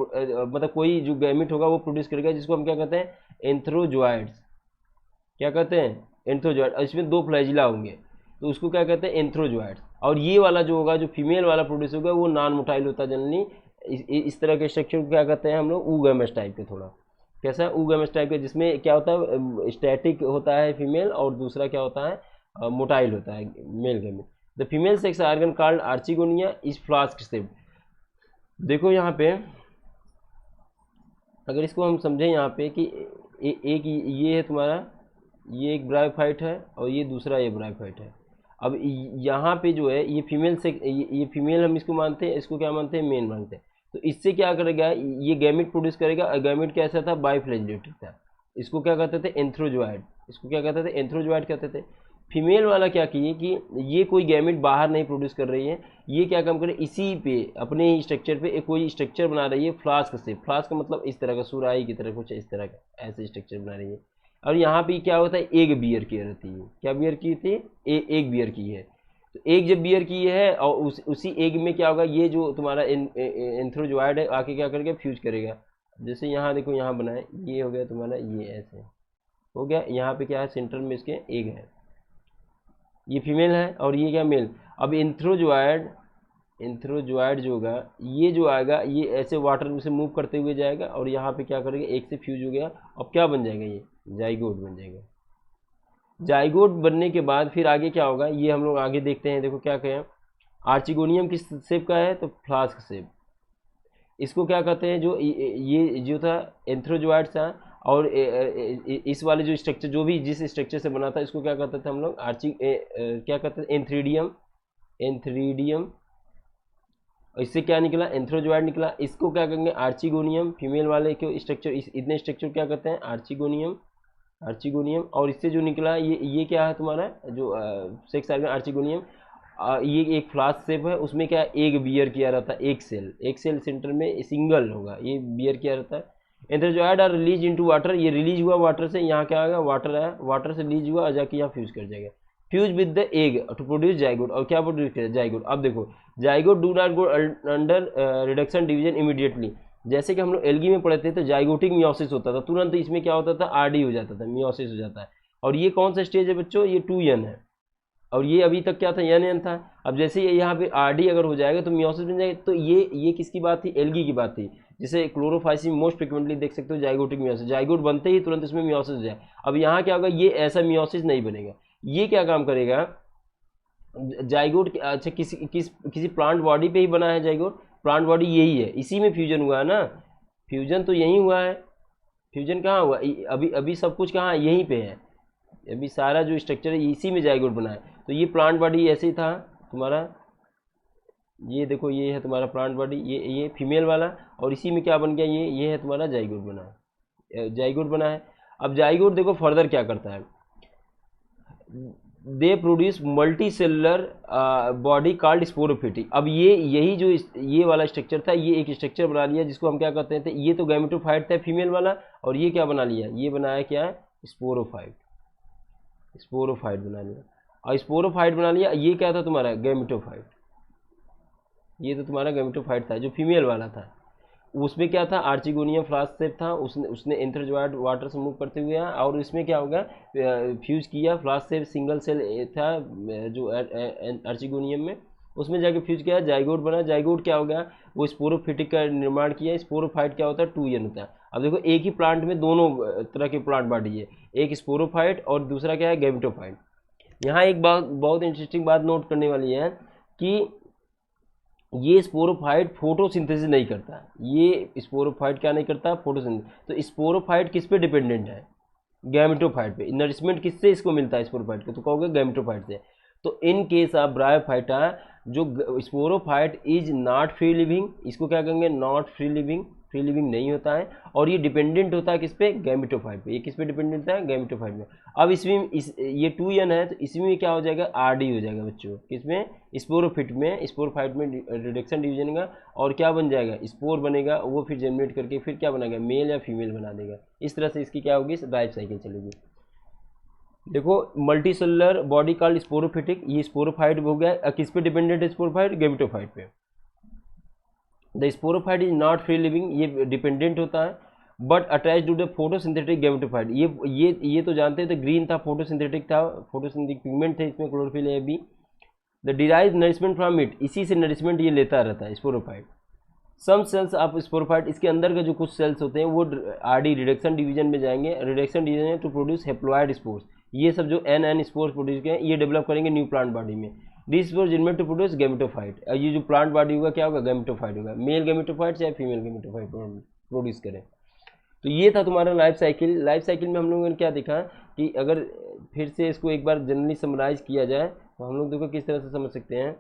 मतलब कोई जो गैमिट होगा वो प्रोड्यूस करेगा, जिसको हम क्या कहते हैं, एंथ्रोजोइड्स। क्या कहते हैं, एंथ्रोजोइड। इसमें 2 फ्लैजिला होंगे, तो उसको क्या कहते हैं, एंथ्रोजोइड्स। और ये वाला जो होगा, जो फीमेल वाला प्रोड्यूस होगा, वो नॉन मोटाइल होता है जनरली। इस तरह के स्ट्रक्चर को क्या कहते हैं हम लोग, ऊगैमस टाइप के, थोड़ा कैसा, ऊगैमस टाइप के, जिसमें क्या होता है, स्टैटिक होता है फीमेल, और दूसरा क्या होता है, मोटाइल होता है male gamete. The female sex argon called archegonia is flask shape. देखो यहाँ पे अगर इसको हम समझें यहाँ पे कि एक ये है तुम्हारा, ये एक ब्रायोफाइट है और ये दूसरा ये ब्रायोफाइट है। अब यहाँ पे जो है ये फीमेल से, ये फीमेल हम इसको मानते हैं, इसको क्या मानते हैं, मेन मानते हैं। तो इससे क्या करेगा, ये गैमिट प्रोड्यूस करेगा। गैमिट कैसा था, बाइफ्लैजिलेटेड था। इसको क्या कहते थे, एंथ्रोजोइड। इसको क्या कहते थे, एंथ्रोजोइड कहते थे। फीमेल वाला क्या किए कि ये कोई गैमिट बाहर नहीं प्रोड्यूस कर रही है, ये क्या काम करे, इसी पे अपने ही स्ट्रक्चर पे एक कोई स्ट्रक्चर बना रही है, फ्लास्क से। फ्लास्क का मतलब इस तरह का, सुराही की तरह कुछ इस तरह का ऐसे स्ट्रक्चर बना रही है। और यहाँ पे क्या होता है, एग बियर की रहती है। क्या बियर की थी, एग बियर की है। तो एग जब बियर की है और उसी एग में क्या होगा, ये जो तुम्हारा एंथ्रोजोइड है आके क्या करेगा, फ्यूज करेगा। जैसे यहाँ देखो, यहाँ बनाए, ये हो गया तुम्हारा, ये ऐसे हो गया। यहाँ पे क्या है, सेंटर में इसके एग है, ये फीमेल है और ये क्या, मेल। अब एंथ्रोजोइड जो होगा, ये जो आएगा, ये ऐसे वाटर से मूव करते हुए जाएगा और यहाँ पे क्या करेगा, एक से फ्यूज हो गया। अब क्या बन जाएगा, ये जाइगोट बन जाएगा। जाइगोट बनने के बाद फिर आगे क्या होगा, ये हम लोग आगे देखते हैं। देखो क्या कहें, आर्चिगोनियम किस शेप का है, तो फ्लास्क शेप। इसको क्या कहते हैं, जो ये जो था एंथ्रोजोइड था, और इस वाले जो स्ट्रक्चर, जो भी जिस स्ट्रक्चर से बना था, इसको क्या कहते थे हम लोग, क्या कहते थे, एंथ्रीडियम। एंथ्रीडियम। इससे क्या निकला, एंथ्रोजोइड निकला। इसको क्या कहेंगे, आर्चिगोनियम। फीमेल वाले के स्ट्रक्चर, इतने स्ट्रक्चर क्या कहते हैं, आर्चिगोनियम। आर्चिगोनियम। और इससे जो निकला, ये क्या है तुम्हारा, जो सेक्स आर्गन आर्चिगोनियम। ये एक फ्लास्क शेप है, उसमें क्या एग बियर किया रहता है, एक सेल सेंटर में सिंगल होगा, ये बियर किया रहता है। एंथ्रोजोइड आर रिलीज इनटू वाटर, ये रिलीज हुआ वाटर से, यहाँ क्या आएगा, वाटर आया, वाटर से रिलीज हुआ और जाके यहाँ फ्यूज कर जाएगा। Fuse with the egg to produce zygote. और क्या प्रोड्यूस करेगा, जाइगोट। अब देखो, zygote do not go under reduction division immediately. जैसे कि हम लोग एल्गी में पढ़े थे, तो जाइगोटिक मियोसिस होता था तुरंत, इसमें क्या होता था, आरडी हो जाता था, मियोसिस हो जाता है। और ये कौन सा स्टेज है बच्चों, ये 2n है, और ये अभी तक क्या था, n था। अब जैसे ये यहाँ पे आरडी अगर हो जाएगा तो मियोसिस बन जाएगा। तो ये किसकी बात थी, एल्गी की बात थी। जैसे क्लोरोफाइसिस मोस्ट फ्रिक्वेंटली देख सकते हो, जाइगोटिक मियोसिस, जाइगोट बनते ही तुरंत इसमें मियोसिस हो जाए। अब यहाँ क्या होगा, ये ऐसा मियोसिस नहीं बनेगा। ये क्या काम करेगा, जाइगोट, अच्छा किसी प्लांट बॉडी पे ही बना है जाइगोट, प्लांट बॉडी यही है, इसी में फ्यूजन हुआ है ना, फ्यूजन तो यहीं हुआ है। फ्यूजन कहाँ हुआ, अभी सब कुछ कहाँ, यहीं पे है। अभी सारा जो स्ट्रक्चर है इसी में जाइगोट बना है। तो ये प्लांट बॉडी ऐसे ही था तुम्हारा, ये देखो, ये है तुम्हारा प्लांट बॉडी, ये फीमेल वाला, और इसी में क्या बन गया, ये है तुम्हारा जाइगोट बना है, जाइगोट बना है। अब जाइगोट देखो फर्दर क्या करता है, they produce multi cellular body called sporophyte. अब यही जो ये वाला स्ट्रक्चर था, ये एक स्ट्रक्चर बना लिया जिसको हम क्या कहते थे, ये तो गैमेटोफाइट था फीमेल वाला, और ये क्या बना लिया, ये बनाया क्या, स्पोरोफाइट। स्पोरोफाइट बना लिया, और स्पोरोफाइट बना लिया। ये क्या था तुम्हारा, गैमेटोफाइट। ये तो तुम्हारा गैमेटोफाइट था जो फीमेल वाला था। उसमें क्या था, आर्चिगोनियम फ्लास्क शेप था, उसने एंथ्रोजोइड वाटर से मूव करते हुए आया, और इसमें क्या होगा, फ्यूज किया, फ्लास्क शेप सिंगल सेल था जो आर्चिगोनियम में, उसमें जाके फ्यूज किया, जाइगोट बना। जाइगोट क्या हो गया, वो स्पोरोफिटिक का निर्माण किया। स्पोरोफाइट क्या होता है, 2n होता है। अब देखो एक ही प्लांट में दोनों तरह के प्लांट बॉडी है, एक स्पोरोफाइट और दूसरा क्या है, गैमेटोफाइट। यहाँ एक बात बहुत इंटरेस्टिंग बात नोट करने वाली है कि ये स्पोरोफाइट फोटोसिंथेसिस नहीं करता। ये स्पोरोफाइट क्या नहीं करता, फोटोसिंथेसिस। तो स्पोरोफाइट किस पे डिपेंडेंट है, गैमेटोफाइट पे। नरिशमेंट किससे इसको मिलता है स्पोरोफाइट को, तो कहोगे गैमेटोफाइट से। तो इन केस ऑफ ब्रायोफाइटा, जो sporophyte is not free living, इसको क्या कहेंगे, not free living, free living नहीं होता है, और ये डिपेंडेंट होता है किस पे, गैमेटोफाइट पे। ये किस पे डिपेंडेंट होता है, गैमेटोफाइट में। अब इसमें ये 2n है, तो इसमें क्या हो जाएगा, आरडी हो जाएगा बच्चों, किसमें, स्पोरोफिट में, स्पोरोफाइट में रिडक्शन डिवीजन का, और क्या बन जाएगा, स्पोर बनेगा, वो फिर जेनरेट करके फिर क्या बनाएगा, मेल या फीमेल बना देगा। इस तरह से इसकी क्या होगी, लाइफ साइकिल चलेगी। देखो multi cellular body called sporophytic, ये स्पोरोफाइट हो गया, किस पे डिपेंडेंट है स्पोरोफाइट, गैमेटोफाइट पे। The sporophyte is not free living, ये डिपेंडेंट होता है, but attach to the photosynthetic gametophyte. ये तो जानते हैं, तो ग्रीन था, फोटोसिंथेटिक था, फोटोसिंथेटिक पिगमेंट थे इसमें, क्लोरोफिल है बी। The derive nourishment from it, इसी से नरिशमेंट ये लेता रहता है sporophyte. Some cells of sporophyte, इसके अंदर के जो कुछ सेल्स होते हैं वो आरडी रिडक्शन डिवीजन में जाएंगे, reduction division to produce haploid spores. ये सब जो एन स्पोर्स प्रोड्यूस करें, ये डेवलप करेंगे न्यू प्लांट बॉडी में। दिस स्पोर्स जिनमें टू प्रोड्यूस गैमेटोफाइट, ये जो प्लांट बॉडी होगा क्या होगा, गैमेटोफाइट होगा, मेल गैमेटोफाइट चाहे फीमेल गैमेटोफाइट प्रोड्यूस करें। तो ये था तुम्हारा लाइफ साइकिल। लाइफ साइकिल में हम लोगों ने क्या देखा कि अगर फिर से इसको एक बार जनरली समराइज किया जाए तो हम लोग देखो किस तरह से समझ सकते हैं।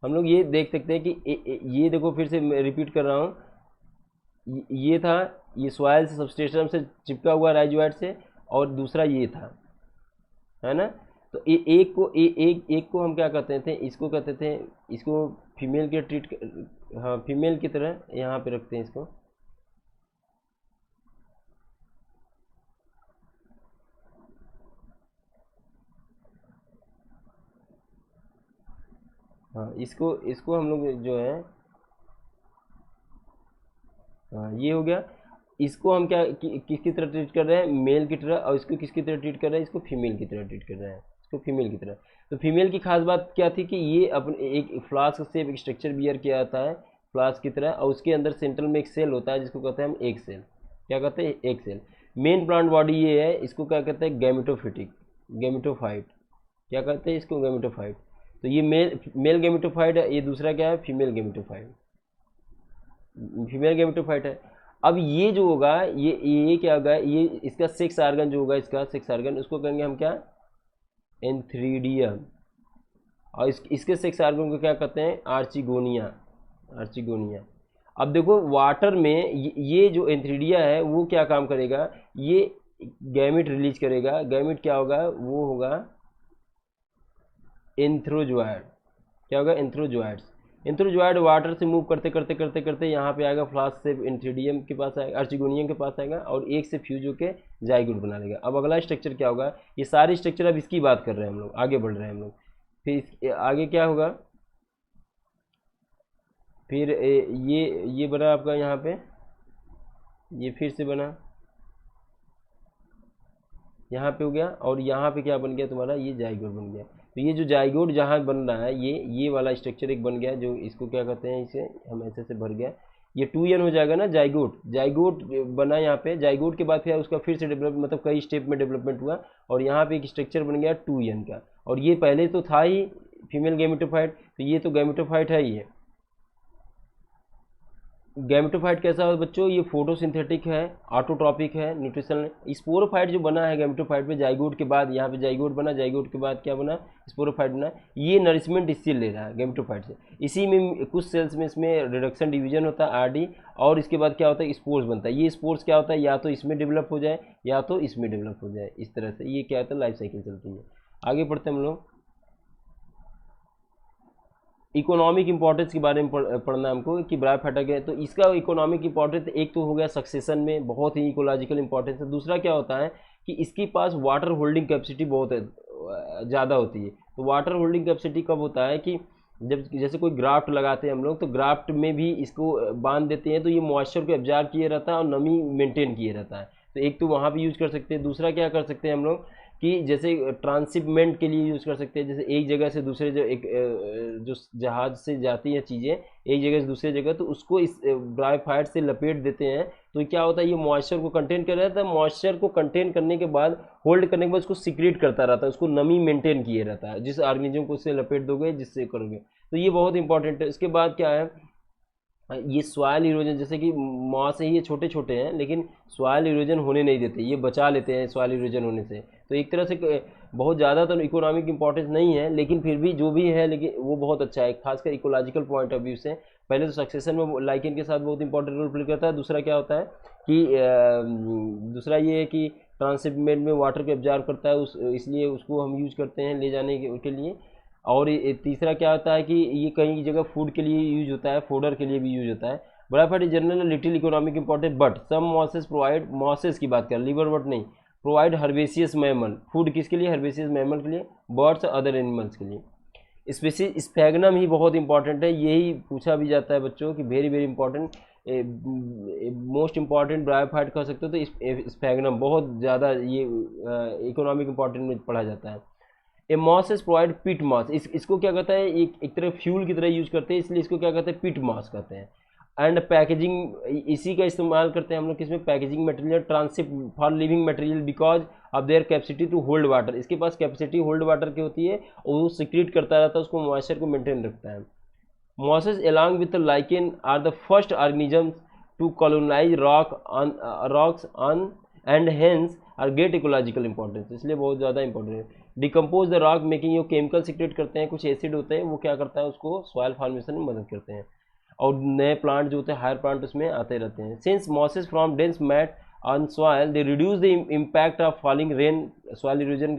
हम लोग ये देख सकते हैं कि ये देखो, फिर से मैं रिपीट कर रहा हूँ, ये था, ये सॉइल से सबस्ट्रेटम से चिपका हुआ राइजोइड से, और दूसरा ये था, है ना। तो एक को हम क्या कहते थे, इसको कहते थे, इसको फीमेल के ट्रीट, हाँ फीमेल की तरह यहाँ पे रखते हैं इसको। हाँ इसको इसको हम लोग जो है, हाँ ये हो गया। इसको हम क्या किसकी तरह ट्रीट कर रहे हैं, मेल की तरह, और इसको किसकी तरह ट्रीट कर रहे हैं, इसको फीमेल की तरह ट्रीट कर रहे हैं, इसको फीमेल की तरह। तो फीमेल की खास बात क्या थी कि ये अपने एक फ्लास्क से एक स्ट्रक्चर बियर किया जाता है फ्लास्क की तरह, और उसके अंदर सेंट्रल में एक सेल होता है जिसको कहते हैं हम एक सेल। क्या कहते हैं, एक सेल। मेन प्लांट बॉडी ये है, इसको क्या कहते हैं, गैमेटोफिटिक, गैमेटोफाइट। क्या कहते हैं इसको, गैमेटोफाइट। तो ये मेल गैमेटोफाइट है, ये दूसरा क्या है, फीमेल गैमेटोफाइट, फीमेल गैमेटोफाइट है। अब ये जो होगा, ये क्या होगा, ये इसका सेक्स आर्गन जो होगा, इसका सेक्स आर्गन, उसको कहेंगे हम क्या, एंथ्रीडियम। और इसके सेक्स आर्गन को क्या कहते हैं, आर्चिगोनिया, आर्चिगोनिया। अब देखो वाटर में ये जो एंथ्रीडिया है वो क्या काम करेगा, ये गैमेट रिलीज करेगा। गैमेट क्या होगा, वो होगा एंथ्रोजोइड। क्या होगा, एंथ्रोजोइड्स। एंथ्रोजोइड वाटर से मूव करते करते करते करते यहाँ पे आएगा, फ्लास्क से एंथ्रीडियम के पास आएगा, आर्चिगोनियम के पास आएगा, और एक से फ्यूज होके जाइगोट बना लेगा। अब अगला स्ट्रक्चर क्या होगा, ये सारे स्ट्रक्चर अब इसकी बात कर रहे हैं हम लोग, आगे बढ़ रहे हैं हम लोग। फिर आगे क्या होगा, फिर ये बना आपका यहाँ पे, ये फिर से बना, यहाँ पे हो गया, और यहाँ पे क्या बन गया तुम्हारा, ये जाइगोट बन गया। तो ये जो जाइगोट जहाँ बन रहा है, ये वाला स्ट्रक्चर एक बन गया, जो इसको क्या कहते हैं, इसे हम ऐसे से भर गया, ये 2n हो जाएगा ना, जाइगोट। जाइगोट बना यहाँ पे, जाइगोट के बाद फिर उसका फिर से डेवलप, मतलब कई स्टेप में डेवलपमेंट हुआ, और यहाँ पे एक स्ट्रक्चर बन गया 2n का। और ये पहले तो था ही फीमेल गैमेटोफाइट, तो ये तो गैमेटोफाइट है ही है। गैमेटोफाइट कैसा है बच्चों, ये फोटोसिंथेटिक है, ऑटोट्रॉपिक है, न्यूट्रिशनल। स्पोरोफाइट जो बना है गैमेटोफाइट में, जाइगोट के बाद यहाँ पे जाइगोट बना, जाइगोट के बाद क्या बना, स्पोरोफाइट बना। ये नरिशमेंट इससे ले रहा है गैमेटोफाइट से। इसी में कुछ सेल्स में इसमें रिडक्शन डिवीजन होता है, आरडी, और इसके बाद क्या होता है, स्पोर्स बनता है। ये स्पोर्स क्या होता है, या तो इसमें डेवलप हो जाए या तो इसमें डेवलप हो जाए, इस तरह से ये क्या होता है, लाइफ साइकिल चलती है। आगे बढ़ते हैं हम लोग। इकोनॉमिक इंपॉर्टेंस के बारे में पढ़ना हमको कि ब्रायोफाइटा क्या है। तो इसका इकोनॉमिक इंपॉर्टेंस एक तो हो गया सक्सेशन में, बहुत ही इकोलॉजिकल इंपॉर्टेंस है। दूसरा क्या होता है कि इसके पास वाटर होल्डिंग कैपेसिटी बहुत ज़्यादा होती है। तो वाटर होल्डिंग कैपेसिटी कब होता है कि जब जैसे कोई ग्राफ्ट लगाते हैं हम लोग, तो ग्राफ्ट में भी इसको बांध देते हैं, तो ये मॉइस्चर को एब्जॉर्ब किए रहता है और नमी मेंटेन किए रहता है। तो एक तो वहाँ भी यूज कर सकते हैं। दूसरा क्या कर सकते हैं हम लोग कि जैसे ट्रांसशिपमेंट के लिए यूज कर सकते हैं, जैसे एक जगह से दूसरे जो जहाज से जाती हैं चीज़ें एक जगह से दूसरे जगह, तो उसको इस ग्राफाइट से लपेट देते हैं, तो क्या होता है ये मॉइस्चर को कंटेन कर रहता है। मॉइस्चर को कंटेन करने के बाद, होल्ड करने के बाद उसको सिक्रेट करता रहता है, उसको नमी मेंटेन किए रहता है। जिस ऑर्गेनिज्म को उससे लपेट दोगे, जिससे करोगे, तो ये बहुत इंपॉर्टेंट है। इसके बाद क्या है, ये सॉइल इरोजन, जैसे कि मॉस है, ये छोटे छोटे हैं लेकिन सॉइल इरोजन होने नहीं देते, ये बचा लेते हैं सॉइल इरोजन होने से। तो एक तरह से बहुत ज़्यादा तो इकोनॉमिक इंपॉर्टेंस नहीं है, लेकिन फिर भी जो भी है, लेकिन वो बहुत अच्छा है, खासकर इकोलॉजिकल पॉइंट ऑफ व्यू से। पहले तो सक्सेशन में लाइकेन के साथ बहुत इंपॉर्टेंट रोल प्ले करता है। दूसरा क्या होता है कि दूसरा ये है कि ट्रांसशिपमेंट में वाटर को एब्जॉर्ब करता है, इसलिए उसको हम यूज करते हैं ले जाने के लिए। और तीसरा क्या होता है कि ये कई जगह फूड के लिए यूज होता है, फोडर के लिए भी यूज होता है। Graphite is general little economic important, but some mosses provide, mosses की बात कर, लिवर बट नहीं, प्रोवाइड हर्बेसियस मैमल फूड, किसके लिए, हर्बेसियस मैमल के लिए, बर्ड्स अदर एनिमल्स के लिए। स्पेसिस स्फैगनम ही बहुत इंपॉर्टेंट है, यही पूछा भी जाता है बच्चों की, very very important, most important bryophyte कह सकते हो। तो स्फैगनम बहुत ज़्यादा ये इकोनॉमिक इंपॉर्टेंट में पढ़ा जाता है। A moss is provide peat moss, इसको क्या कहता है, एक तरह फ्यूल की तरह यूज करते हैं, इसलिए इसको क्या कहते हैं, पिट मॉस कहते हैं। एंड पैकेजिंग, इसी का इस्तेमाल करते हैं हम लोग किसमें, packaging material, transship for living material because of their capacity to hold water, इसके पास कैपेसिटी होल्ड वाटर की होती है और वो सिक्रीट करता रहता है, उसको मॉइस्चर को मेंटेन रखता है। Mosses along with the lichen are the first organisms to colonize rocks on and hence are great ecological importance, इसलिए बहुत ज़्यादा इंपॉर्टेंट है। डिकम्पोज द रॉक मेकिंग, यो केमिकल सिक्रेट करते हैं, कुछ एसिड होते हैं, वो क्या करता है, उसको सॉइल फॉर्मेशन में मदद करते हैं, और नए प्लांट जो होते हैं, हायर प्लांट उसमें आते रहते हैं। Since mosses from dense mat on soil they reduce the impact of falling rain, soil erosion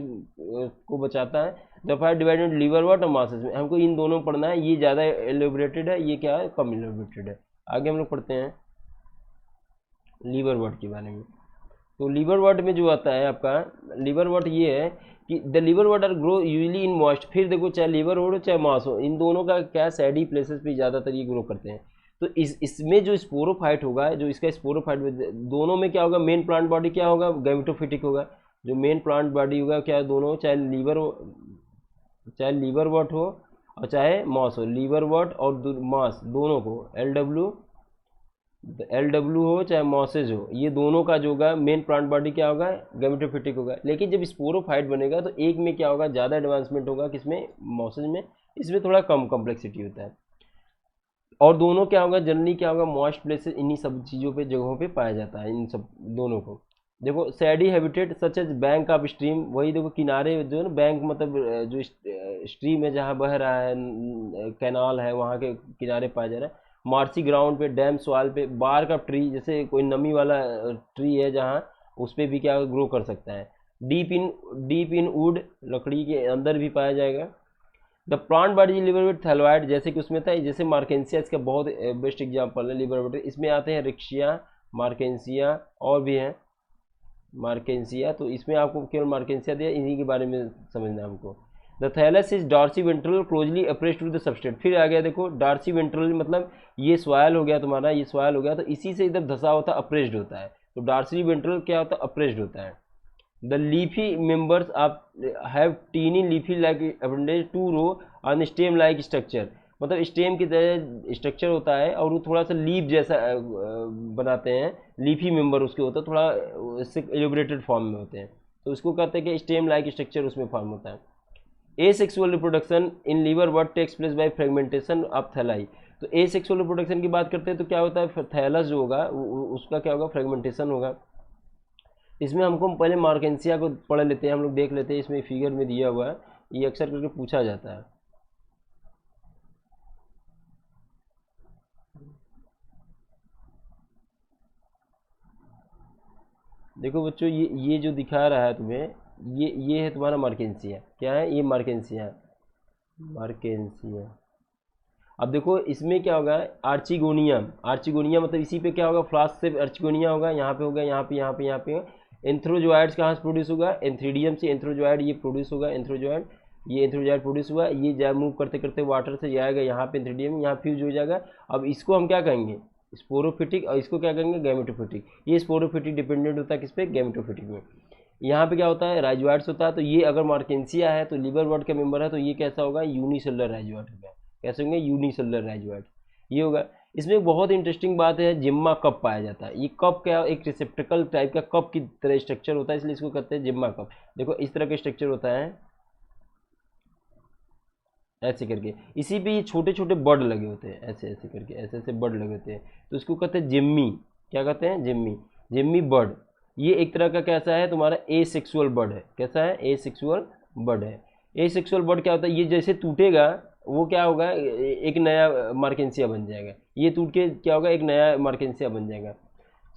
को बचाता है। ग्राफाइट डिवाइडेड लीवर वर्ट और मॉसेस में, हमको इन दोनों पढ़ना है, ये ज़्यादा एलिबरेटेड है, ये क्या है, कम एलिबरेटेड है। आगे हम लोग पढ़ते हैं लीवर वर्ट के बारे में। तो लीवर वर्ट में जो आता है आपका, लीवर वर्ट ये है कि the liverwort are grow usually in moist, फिर देखो चाहे लीवर हो चाहे मॉस हो, इन दोनों का क्या, सैडी प्लेसेस पे ज़्यादातर ये ग्रो करते हैं। तो इसमें जो स्पोरोफाइट होगा, जो इसका स्पोरोफाइट, दोनों में क्या होगा, मेन प्लांट बॉडी क्या होगा, गैमेटोफिटिक होगा। जो मेन प्लांट बॉडी होगा क्या, दोनों, चाहे लीवर वर्ट हो और चाहे मॉस हो, लीवर वर्ट और मॉस दोनों को एल डब्ल्यू हो चाहे मॉसेज हो, ये दोनों का जो होगा मेन प्लांट बॉडी क्या होगा, गैमेटोफिटिक होगा। लेकिन जब स्पोरोफाइट बनेगा तो एक में क्या होगा, ज़्यादा एडवांसमेंट होगा, किसमें, मॉसेज में, इसमें थोड़ा कम कॉम्प्लेक्सिटी होता है। और दोनों क्या होगा, जनरली क्या होगा, मॉइस्ट प्लेसेस, इन्हीं सब चीज़ों पे, जगहों पे पाया जाता है, इन सब दोनों को। देखो shady habitat such as bank of stream, वही देखो किनारे जो है ना, बैंक मतलब जो स्ट्रीम है जहाँ बह रहा है, कैनाल है, वहाँ के किनारे पाया जा रहा है। मार्सी ग्राउंड पे, डैम सॉइल पे, बार्क ऑफ ट्री, जैसे कोई नमी वाला ट्री है जहाँ, उस पर भी क्या ग्रो कर सकता है। डीप इन वुड, लकड़ी के अंदर भी पाया जाएगा। The plant body liver with thalloid, जैसे कि उसमें था, जैसे मार्केंसिया इसका बहुत बेस्ट एग्जाम्पल है लिवर विथ, इसमें आते हैं रिक्शिया, मार्केंसिया और भी हैं मार्केंसिया, तो इसमें आपको केवल मार्केंसिया दिया, इन्हीं के बारे में समझना है हमको। The thallus is dorsiventral closely appressed to the substrate, फिर आ गया देखो डॉर्सी वेंट्रल, मतलब ये सॉइल हो गया तुम्हारा, ये सॉइल हो गया, तो इसी से इधर धसा होता है, अप्रेस्ड होता है। तो डॉर्सी वेंट्रल क्या होता है, अप्रेस्ड होता है। द लीफी मेंबर्स आप have tiny leafy like appendage two row on stem like structure, मतलब स्टेम की तरह स्ट्रक्चर होता है और वो थोड़ा सा लीफ जैसा बनाते हैं, लीफी मेंबर उसके होता है, थोड़ा इससे एलिब्रेटेड फॉर्म में होते हैं, तो उसको कहते हैं कि स्टेम लाइक स्ट्रक्चर उसमें फॉर्म होता है। Asexual reproduction in liverwort takes place by fragmentation of thalli, तो एसेक्सुअल रिप्रोडक्शन की बात करते हैं तो क्या होता है, थैलस जो होगा उसका क्या होगा, फ्रेगमेंटेशन होगा। इसमें हमको पहले मार्केंसिया को पढ़ लेते हैं, हम लोग देख लेते हैं, इसमें फिगर में दिया हुआ है, ये अक्सर करके पूछा जाता है। देखो बच्चों, ये जो दिखा रहा है तुम्हें, ये है तुम्हारा मार्केंसिया, क्या है ये, मार्केंसिया, मार्केंसिया। अब देखो इसमें क्या होगा, आर्चिगोनिया, आर्चिगोनिया मतलब इसी पे क्या होगा, फ्लास्क से आर्चिगोनिया होगा, यहाँ पे होगा, यहाँ पे, यहाँ पे एंथ्रोजोइड्स कहाँ से प्रोड्यूस होगा, एंथ्रीडियम से एंथ्रोजोइड ये प्रोड्यूस होगा, एंथ्रोजोइड। ये एंथ्रोजोआइड प्रोड्यूस हुआ, ये जा मूव करते करते वाटर से जाएगा यहाँ पे एंथ्रीडियम, यहाँ फ्यूज हो जाएगा। अब इसको हम क्या कहेंगे, स्पोरोफिटिक, और इसको क्या कहेंगे, गैमेटोफिटिक। ये स्पोरोफिटिक डिपेंडेंट होता है किस पे, गैमेटोफिटिक में। यहाँ पे क्या होता है, राइजोइड्स होता है। तो ये अगर मार्केंसिया है तो लीवर वर्ड का मेंबर है, तो ये कैसा होगा, यूनिसेलुलर राइजोइड होगा। कैसे होंगे, यूनिसेलुलर राइजोइड, ये होगा। इसमें एक बहुत इंटरेस्टिंग बात है, जिम्मा कप पाया जाता है। ये कप क्या, एक रिसेप्टिकल टाइप का कप की तरह स्ट्रक्चर होता है, इसलिए इसको कहते हैं जिम्मा कप। देखो इस तरह का स्ट्रक्चर होता है ऐसे करके, इसी पे ये छोटे छोटे बर्ड लगे होते हैं, ऐसे ऐसे करके, ऐसे ऐसे बर्ड लगे होते हैं, तो इसको कहते हैं जिम्मी। क्या कहते हैं, जिम्मी, जिम्मी बर्ड। ये एक तरह का कैसा है तुम्हारा, ए सेक्सुअल बर्ड है। कैसा है, ए सेक्सुअल बर्ड है। ए सेक्सुअल बर्ड क्या होता है, ये जैसे टूटेगा वो क्या होगा, एक नया मार्केंसिया बन जाएगा। ये टूट के क्या होगा, एक नया मार्केंसिया बन जाएगा।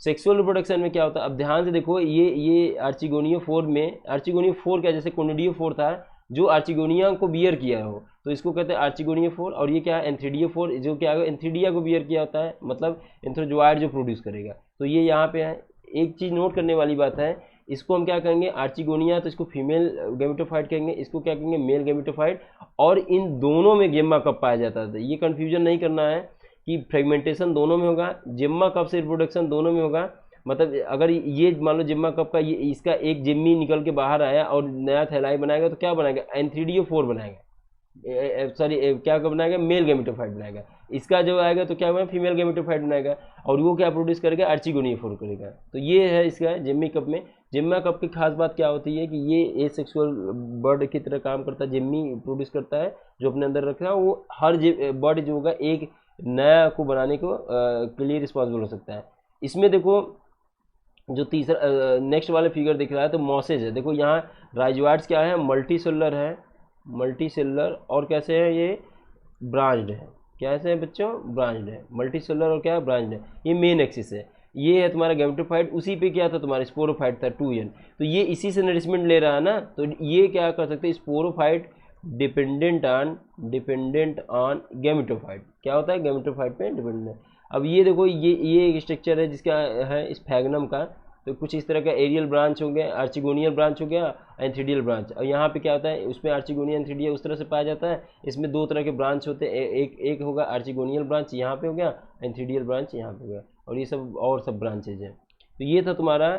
सेक्सुअल रिप्रोडक्शन में क्या होता है, अब ध्यान से देखो, ये आर्चिगोनिया 4 में, आर्चिगोनिया 4 क्या, जैसे कोनिडियो 4 था जो आर्चिगोनिया को बियर किया हो, तो इसको कहते हैं आर्चिगोनिया 4। और ये क्या है, एंथ्रीडिया 4, जो क्या है, एंथ्रीडिया को बियर किया होता है, मतलब एंथ्रोजोआइड जो प्रोड्यूस करेगा। तो ये यहाँ पे है। एक चीज़ नोट करने वाली बात है, इसको हम क्या कहेंगे, आर्चिगोनिया, तो इसको फीमेल गैमेटोफाइट कहेंगे, इसको क्या कहेंगे, मेल गैमेटोफाइट। और इन दोनों में गेम्मा कब पाया जाता था, ये कन्फ्यूजन नहीं करना है कि फ्रेगमेंटेशन दोनों में होगा, जिम्मा कब से रिप्रोडक्शन दोनों में होगा। मतलब अगर ये मान लो जिम्मा कप का, ये इसका एक जिम्मी निकल के बाहर आया और नया थैलाई बनाएगा, तो क्या बनाएगा, एंथ्रीडियो 4 बनाएगा, सॉरी क्या बनाएगा, मेल गैमेटोफाइट बनाएगा। इसका जो आएगा तो क्या बनेगा, फीमेल गैमेटोफाइट बनाएगा, और वो क्या प्रोड्यूस करेगा, आर्चिगोनिया 4 करेगा। तो ये है इसका जिम्मी कप में। जिम्मा कप की खास बात क्या होती है कि ये ए सेक्सुअल बर्ड की तरह काम करता है, जिम्मी प्रोड्यूस करता है जो अपने अंदर रखा है। वो हर बर्ड जो होगा एक नया को बनाने को के लिए रिस्पॉन्सिबल हो सकता है। इसमें देखो जो तीसरा नेक्स्ट वाले फिगर दिख रहा है, तो मॉसेज है। देखो यहाँ राइजोइड्स क्या है, मल्टी सेलुलर है, मल्टी सेलुलर, और कैसे है, ये ब्रांच्ड है। कैसे है बच्चों, ब्रांच्ड है, मल्टी सेलुलर और क्या है, ब्रांच्ड है। ये मेन एक्सिस है। ये है तुम्हारा गैमेटोफाइट, उसी पे क्या था तुम्हारा, स्पोरोफाइट था 2n। तो ये इसी से नरिशमेंट ले रहा है ना, तो ये क्या कर सकते हैं, स्पोरोफाइट डिपेंडेंट ऑन गैमेटोफाइट। क्या होता है, गैमेटोफाइट पे डिपेंडेंट। अब ये देखो, ये एक स्ट्रक्चर है जिसका है स्फैग्नम का। तो कुछ इस तरह का एरियल ब्रांच हो गया, आर्चिगोनियल ब्रांच हो गया, एंथ्रीडियल ब्रांच। और यहाँ पे क्या होता है, उसमें आर्चिगोनिया एंथ्रीडिया उस तरह से पाया जाता है। इसमें दो तरह के ब्रांच होते हैं, एक होगा आर्चिगोनियल ब्रांच, यहाँ पे हो गया, एंथ्रीडियल ब्रांच यहाँ पे हो गया, और ये सब और सब ब्रांचेज हैं। तो ये था तुम्हारा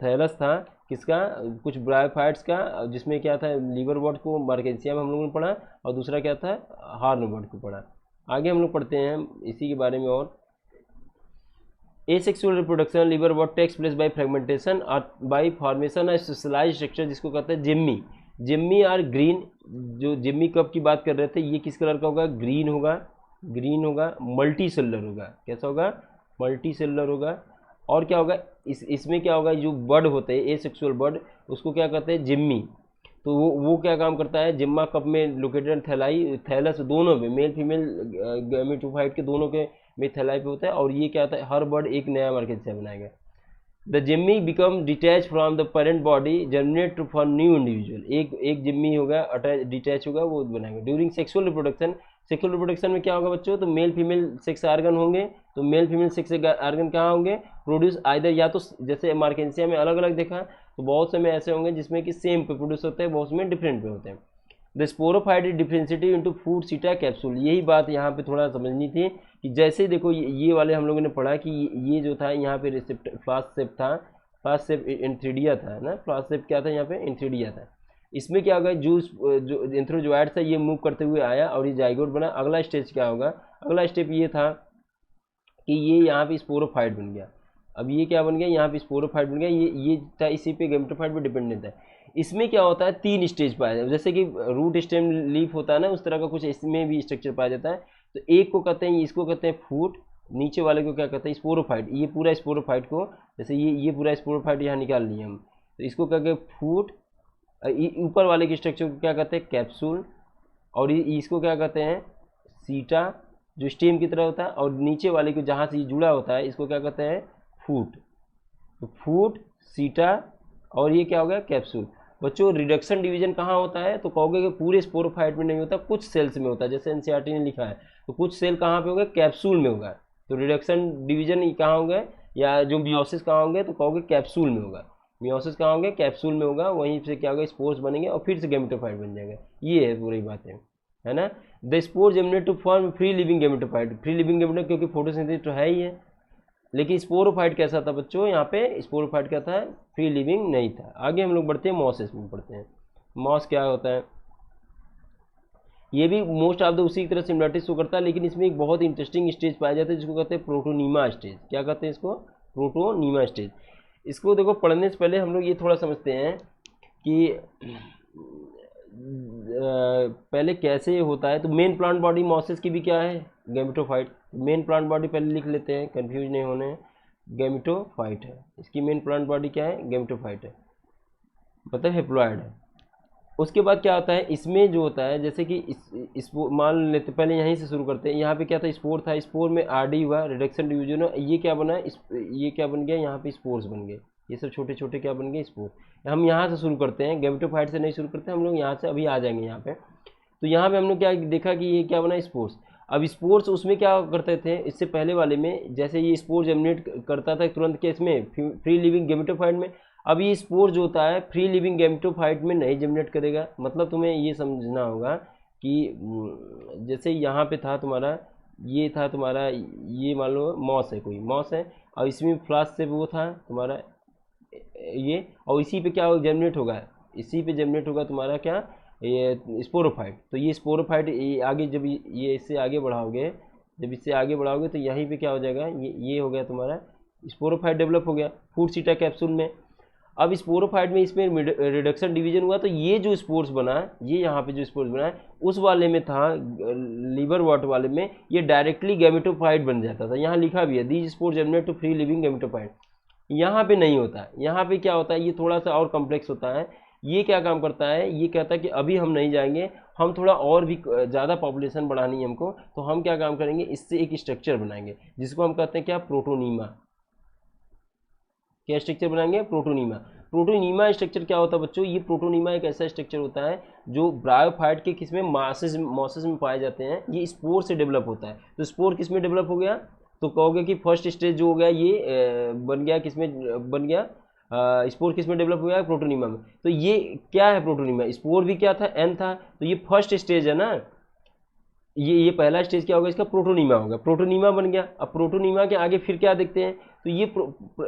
थैलस था किसका, कुछ ब्रायोफाइट्स का, जिसमें क्या था, लीवर बर्ड को मार्केंसिया में हम लोगों ने पढ़ा, और दूसरा क्या था, हॉर्न बर्ड को पढ़ा। आगे हम लोग पढ़ते हैं इसी के बारे में। और asexual reproduction liverwort takes place by fragmentation और by formation of specialised structure, जिसको कहते हैं जिम्मी। जिम्मी और ग्रीन, जो जिम्मी कप की बात कर रहे थे, ये किस कलर का होगा, ग्रीन होगा, ग्रीन होगा, मल्टी सेलुलर होगा। कैसा होगा, मल्टी सेलुलर होगा। और क्या होगा, इसमें क्या होगा, जो बर्ड होते हैं एसेक्सुअल बर्ड, उसको क्या कहते हैं, जिम्मी। तो वो क्या काम करता है, जिम्मा कप में लोकेटेड थैलाई, थैलस दोनों में, मेल फीमेल गैमेटोफाइट के दोनों के में थैलाई पे होता है। और ये क्या होता है, हर बर्ड एक नया मार्केंसिया बनाएगा। The Jimmy become detach from the parent body, germinate for new individual. एक जिम्मी होगा, अटैच डिटैच होगा, वो बनाएगा। During sexual reproduction, sexual reproduction में क्या होगा बच्चों, तो मेल फीमेल सेक्स आर्गन होंगे। तो मेल फीमेल सेक्स आर्गन कहाँ होंगे, प्रोड्यूस आइदर, या तो जैसे मार्केंसिया में अलग अलग देखा, तो बहुत से में ऐसे होंगे जिसमें कि सेम पे प्रोड्यूस होते हैं, बहुत में डिफरेंट पे होते हैं। The sporophyte is differentiated into food सीटा कैप्सूल। यही बात यहाँ पे थोड़ा समझनी थी कि जैसे देखो ये वाले हम लोगों ने पढ़ा कि ये जो था यहाँ पे रिसेप्टर फ्लास्क शेप था, फ्लास्क शेप एंथ्रीडिया था ना, फ्लास्क शेप क्या था यहाँ पे, एंथ्रीडिया था। इसमें क्या होगा, जो एंथ्रोजोइड था ये मूव करते हुए आया और ये जाइगोट बना। अगला स्टेज क्या होगा, अगला स्टेप ये था कि ये यहाँ पे स्पोरोफाइट बन गया। अब ये क्या बन गया, यहाँ पे स्पोरोफाइट बन गया, ये था इसी पे गैमेटोफाइट पे डिपेंडेंट है। इसमें क्या होता है, 3 स्टेज पाया जाता है, जैसे कि रूट स्टेम लीफ होता है ना, उस तरह का कुछ इसमें भी स्ट्रक्चर पाया जाता है। तो एक को कहते हैं, इसको कहते हैं फूट, नीचे वाले को क्या कहते हैं, स्पोरोफाइट। ये पूरा स्पोरोफाइट को, जैसे ये पूरा स्पोरोफाइट यहाँ निकाल लिए हम, तो इसको कहते हैं फूट। ऊपर वाले के स्ट्रक्चर को क्या कहते हैं, कैप्सूल। और इसको क्या कहते हैं, सीटा, जो स्टेम की तरह होता है। और नीचे वाले को जहाँ से ये जुड़ा होता है, इसको क्या कहते हैं, फूट। तो फूट, सीटा, और ये क्या हो गया, कैप्सूल। बच्चों रिडक्शन डिवीजन कहाँ होता है, तो कहोगे कि पूरे स्पोरोफाइट में नहीं होता, कुछ सेल्स में होता है, जैसे एनसीईआरटी ने लिखा है। तो कुछ सेल कहाँ पे होगा, कैप्सूल में होगा। तो रिडक्शन डिवीजन कहाँ होंगे, या जो मियोसिस कहाँ होंगे, तो कहोगे कैप्सूल में होगा। मियोसिस कहाँ होगा, कैप्सूल में होगा, वहीं से क्या होगा, स्पोर्स बनेंगे और फिर से गैमेटोफाइट बन जाएगा। ये है पूरी बात है ना। The spore germinate to form free living gametophyte, free living gameto क्योंकि फोटोसिंथेसिस तो है ही है। लेकिन स्पोरोफाइट कैसा था बच्चों, यहाँ पे स्पोरोफाइट क्या था, फ्री लिविंग नहीं था। आगे हम लोग बढ़ते हैं, मॉसेस में पढ़ते हैं। मॉस क्या होता है, ये भी मोस्ट ऑफ द उसी की तरह सिमिलरिटी शो करता है, लेकिन इसमें एक बहुत इंटरेस्टिंग स्टेज पाया जाता है जिसको कहते हैं प्रोटोनीमा स्टेज। क्या कहते हैं इसको, प्रोटोनीमा स्टेज। इसको देखो पढ़ने से पहले हम लोग ये थोड़ा समझते हैं कि पहले कैसे होता है। तो मेन प्लांट बॉडी मॉसेस की भी क्या है, गैमेटोफाइट। मेन प्लांट बॉडी पहले लिख लेते हैं, कंफ्यूज नहीं होने, गैमेटोफाइट है। इसकी मेन प्लांट बॉडी क्या है, गैमेटोफाइट है, मतलब हेप्लॉइड है। उसके बाद क्या होता है, इसमें जो होता है जैसे कि इस मान लेते, पहले यहीं से शुरू करते हैं। यहाँ पे क्या था, स्पोर था, स्पोर में आरडी हुआ, रिडक्शन डिवीजन हुआ, ये क्या बना, ये क्या बन गया, यहाँ पे स्पोर्स बन गए। ये सब छोटे छोटे क्या बन गए, स्पोर। हम यहाँ से शुरू करते हैं, गैमेटोफाइट से नहीं शुरू करते हम लोग, यहाँ से अभी आ जाएंगे यहाँ पे। तो यहाँ पे हम लोग क्या देखा कि ये क्या बना, स्पोर्स। अब स्पोर्स उसमें क्या करते थे, इससे पहले वाले में जैसे ये स्पोर जर्मिनेट करता था तुरंत के इसमें फ्री लिविंग गैमेटोफाइट में। अब ये स्पोर जो होता है फ्री लिविंग गैमेटोफाइट में नहीं जर्मिनेट करेगा। मतलब तुम्हें ये समझना होगा कि जैसे यहाँ पे था तुम्हारा, ये था तुम्हारा, ये मान लो मॉस है, कोई मॉस है, और इसमें फ्लास्क से वो था तुम्हारा ये, और इसी पे क्या जर्मिनेट होगा, इसी पे जर्मिनेट होगा तुम्हारा क्या, ये स्पोरोफाइट। तो ये स्पोरोफाइट ये आगे जब ये इससे आगे बढ़ाओगे, जब इससे आगे बढ़ाओगे तो यहीं पे क्या हो जाएगा, ये हो गया तुम्हारा स्पोरोफाइट डेवलप हो गया फूड सीटा कैप्सूल में। अब स्पोरोफाइट में इसमें रिडक्शन डिवीजन हुआ, तो ये जो स्पोर्स बना है, ये यहाँ पे जो स्पोर्स बना है, उस वाले में था लीवर वॉट वाले में ये डायरेक्टली गैमेटोफाइट बन जाता था। यहाँ लिखा भी है these spores germinate to free living gametophyte. यहाँ पे नहीं होता है, यहाँ पे क्या होता है, ये थोड़ा सा और कॉम्प्लेक्स होता है। ये क्या काम करता है, ये कहता है कि अभी हम नहीं जाएंगे, हम थोड़ा और भी ज़्यादा पॉपुलेशन बढ़ानी है हमको, तो हम क्या काम करेंगे, इससे एक स्ट्रक्चर बनाएंगे जिसको हम कहते हैं क्या, प्रोटोनीमा। क्या स्ट्रक्चर बनाएंगे, प्रोटोनीमा। प्रोटोनीमा स्ट्रक्चर क्या होता है बच्चों, ये प्रोटोनीमा एक ऐसा स्ट्रक्चर होता है जो ब्रायोफाइट के किस में, मॉसेस में पाए जाते हैं। ये स्पोर से डेवलप होता है। तो स्पोर किस में डेवलप हो गया, तो कहोगे कि फर्स्ट स्टेज जो हो गया ये बन गया, किस में बन गया, स्पोर किस में डेवलप हो गया, प्रोटोनीमा में। तो ये क्या है प्रोटोनीमा, स्पोर भी क्या था, एन था, तो ये फर्स्ट स्टेज है ना, ये पहला स्टेज क्या होगा इसका, प्रोटोनीमा होगा, प्रोटोनीमा बन गया। अब प्रोटोनीमा के आगे फिर क्या देखते हैं, तो ये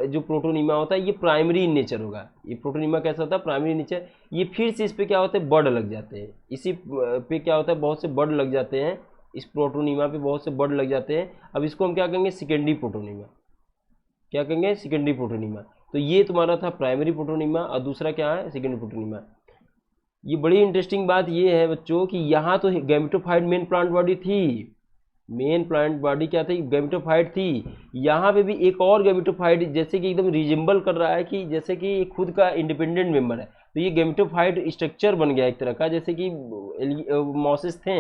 जो प्रोटोनीमा होता है ये प्राइमरी इन नेचर होगा। ये प्रोटोनीमा कैसा होता है, प्राइमरी नेचर। ये फिर से इस पे क्या होता है, बर्ड लग जाते हैं, इसी पे क्या होता है, बहुत से बर्ड लग जाते हैं, इस प्रोटोनीमा पे बहुत से बर्ड लग जाते हैं। अब इसको हम क्या कहेंगे, सेकेंडरी प्रोटोनीमा। क्या कहेंगे, सेकेंडरी प्रोटोनीमा। तो ये तुम्हारा था प्राइमरी प्रोटोनीमा और दूसरा क्या है, सेकेंडरी प्रोटोनीमा। ये बड़ी इंटरेस्टिंग बात ये है बच्चों कि यहाँ तो गैमेटोफाइट मेन प्लांट बॉडी थी, मेन प्लांट बॉडी क्या थी, गैमेटोफाइट थी। यहाँ पे भी एक और गैमेटोफाइट जैसे कि एकदम रिजेंबल कर रहा है कि जैसे कि खुद का इंडिपेंडेंट मेंबर है। तो ये गैमेटोफाइट स्ट्रक्चर बन गया एक तरह का, जैसे कि मॉसेस थे।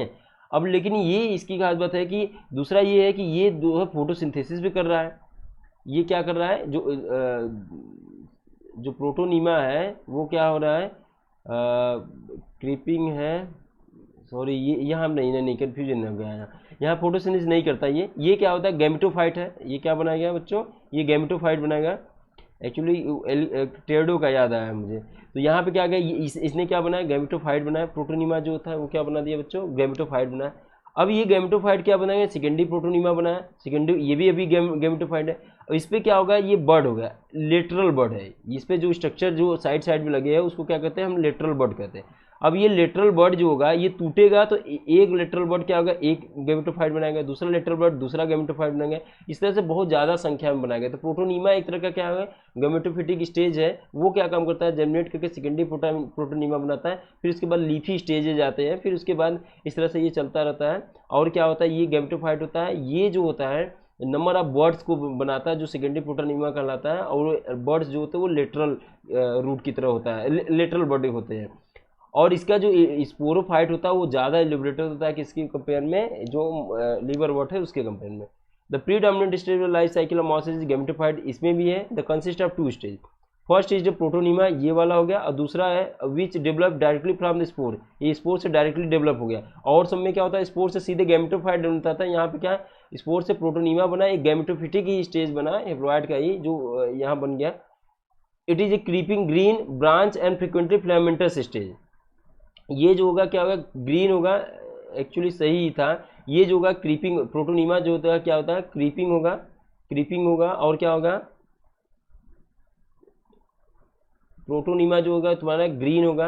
अब लेकिन ये इसकी खास बात है कि दूसरा ये है कि ये जो है फोटोसिंथेसिस भी कर रहा है। ये क्या कर रहा है, जो प्रोटोनीमा है वो क्या हो रहा है, क्रीपिंग है, सॉरी ये यहाँ नहीं कन्फ्यूजन हो गया यहाँ फोटोसिंथेसिस नहीं करता। ये क्या होता है, गैमेटोफाइट है। ये क्या बनाया गया बच्चों, ये गैमेटोफाइट बनाएगा। एक्चुअली टेरडो का याद आया मुझे। तो यहाँ पे क्या गया, इसने क्या बनाया, गैमेटोफाइट बनाया। प्रोटोनीमा जो था वो क्या बना दिया बच्चों, गैमेटोफाइट बनाया। अब ये गैमेटोफाइट क्या बनाएगा, सेकेंडरी प्रोटोनीमा बनाया। सेकेंडरी ये भी अभी गैमेटोफाइट है। और इस पर क्या होगा, ये बर्ड होगा, लेटरल बर्ड है। इस पर जो स्ट्रक्चर जो साइड साइड में लगे हैं उसको क्या कहते हैं, हम लेटरल बर्ड कहते हैं। अब ये लेटरल बर्ड जो होगा ये टूटेगा तो एक लेटरल बर्ड क्या होगा, एक गैमेटोफाइट बनाएगा, दूसरा लेटरल बर्ड दूसरा गैमेटोफाइट बनाएगा। इस तरह से बहुत ज़्यादा संख्या में बनाएगा। तो प्रोटोनीमा एक तरह का क्या है, गैमेटोफिटिक स्टेज है। वो क्या काम करता है, जर्मिनेट करके सेकेंडरी प्रोटोनीमा बनाता है। फिर उसके बाद लीफी स्टेजेज आते हैं, फिर उसके बाद इस तरह से ये चलता रहता है। और क्या होता है, ये गैमेटोफाइट होता है। ये जो होता है नंबर ऑफ बर्ड्स को बनाता है जो सेकेंडरी प्रोटोनीमा कहलाता है। और बर्ड्स जो होते हैं वो लेटरल रूट की तरह होता है, लेटरल बर्ड होते हैं। और इसका जो स्पोरोफाइट होता है वो ज़्यादा एलिब्रेटेड होता है किसके कंपेयर में, जो लीवर वॉट है उसके कंपेयर में। The predominant stage of life cycle of mosses is gametophyte. इसमें भी है, the consist of 2 stage. First stage जो प्रोटोनीमा ये वाला हो गया, और दूसरा है which develop directly from the spore. ये स्पोर से डायरेक्टली डेवलप हो गया। और सब में क्या होता है, स्पोर से सीधे गैमेटोफाइट बनता था। यहाँ पे क्या है, स्पोर से प्रोटोनीमा बना, एक गैमेटोफिटिक ही स्टेज बना हेप्लॉइड का ही, जो यहाँ बन गया। It is a creeping green branch and frequently filamentous stage. ये जो होगा क्या होगा, ग्रीन होगा, एक्चुअली सही ही था। ये जो होगा क्रीपिंग, प्रोटोनीमा जो होता है क्या होता है, क्रीपिंग होगा, क्रीपिंग होगा, और क्या होगा, प्रोटोनीमा जो होगा तुम्हारा ग्रीन होगा,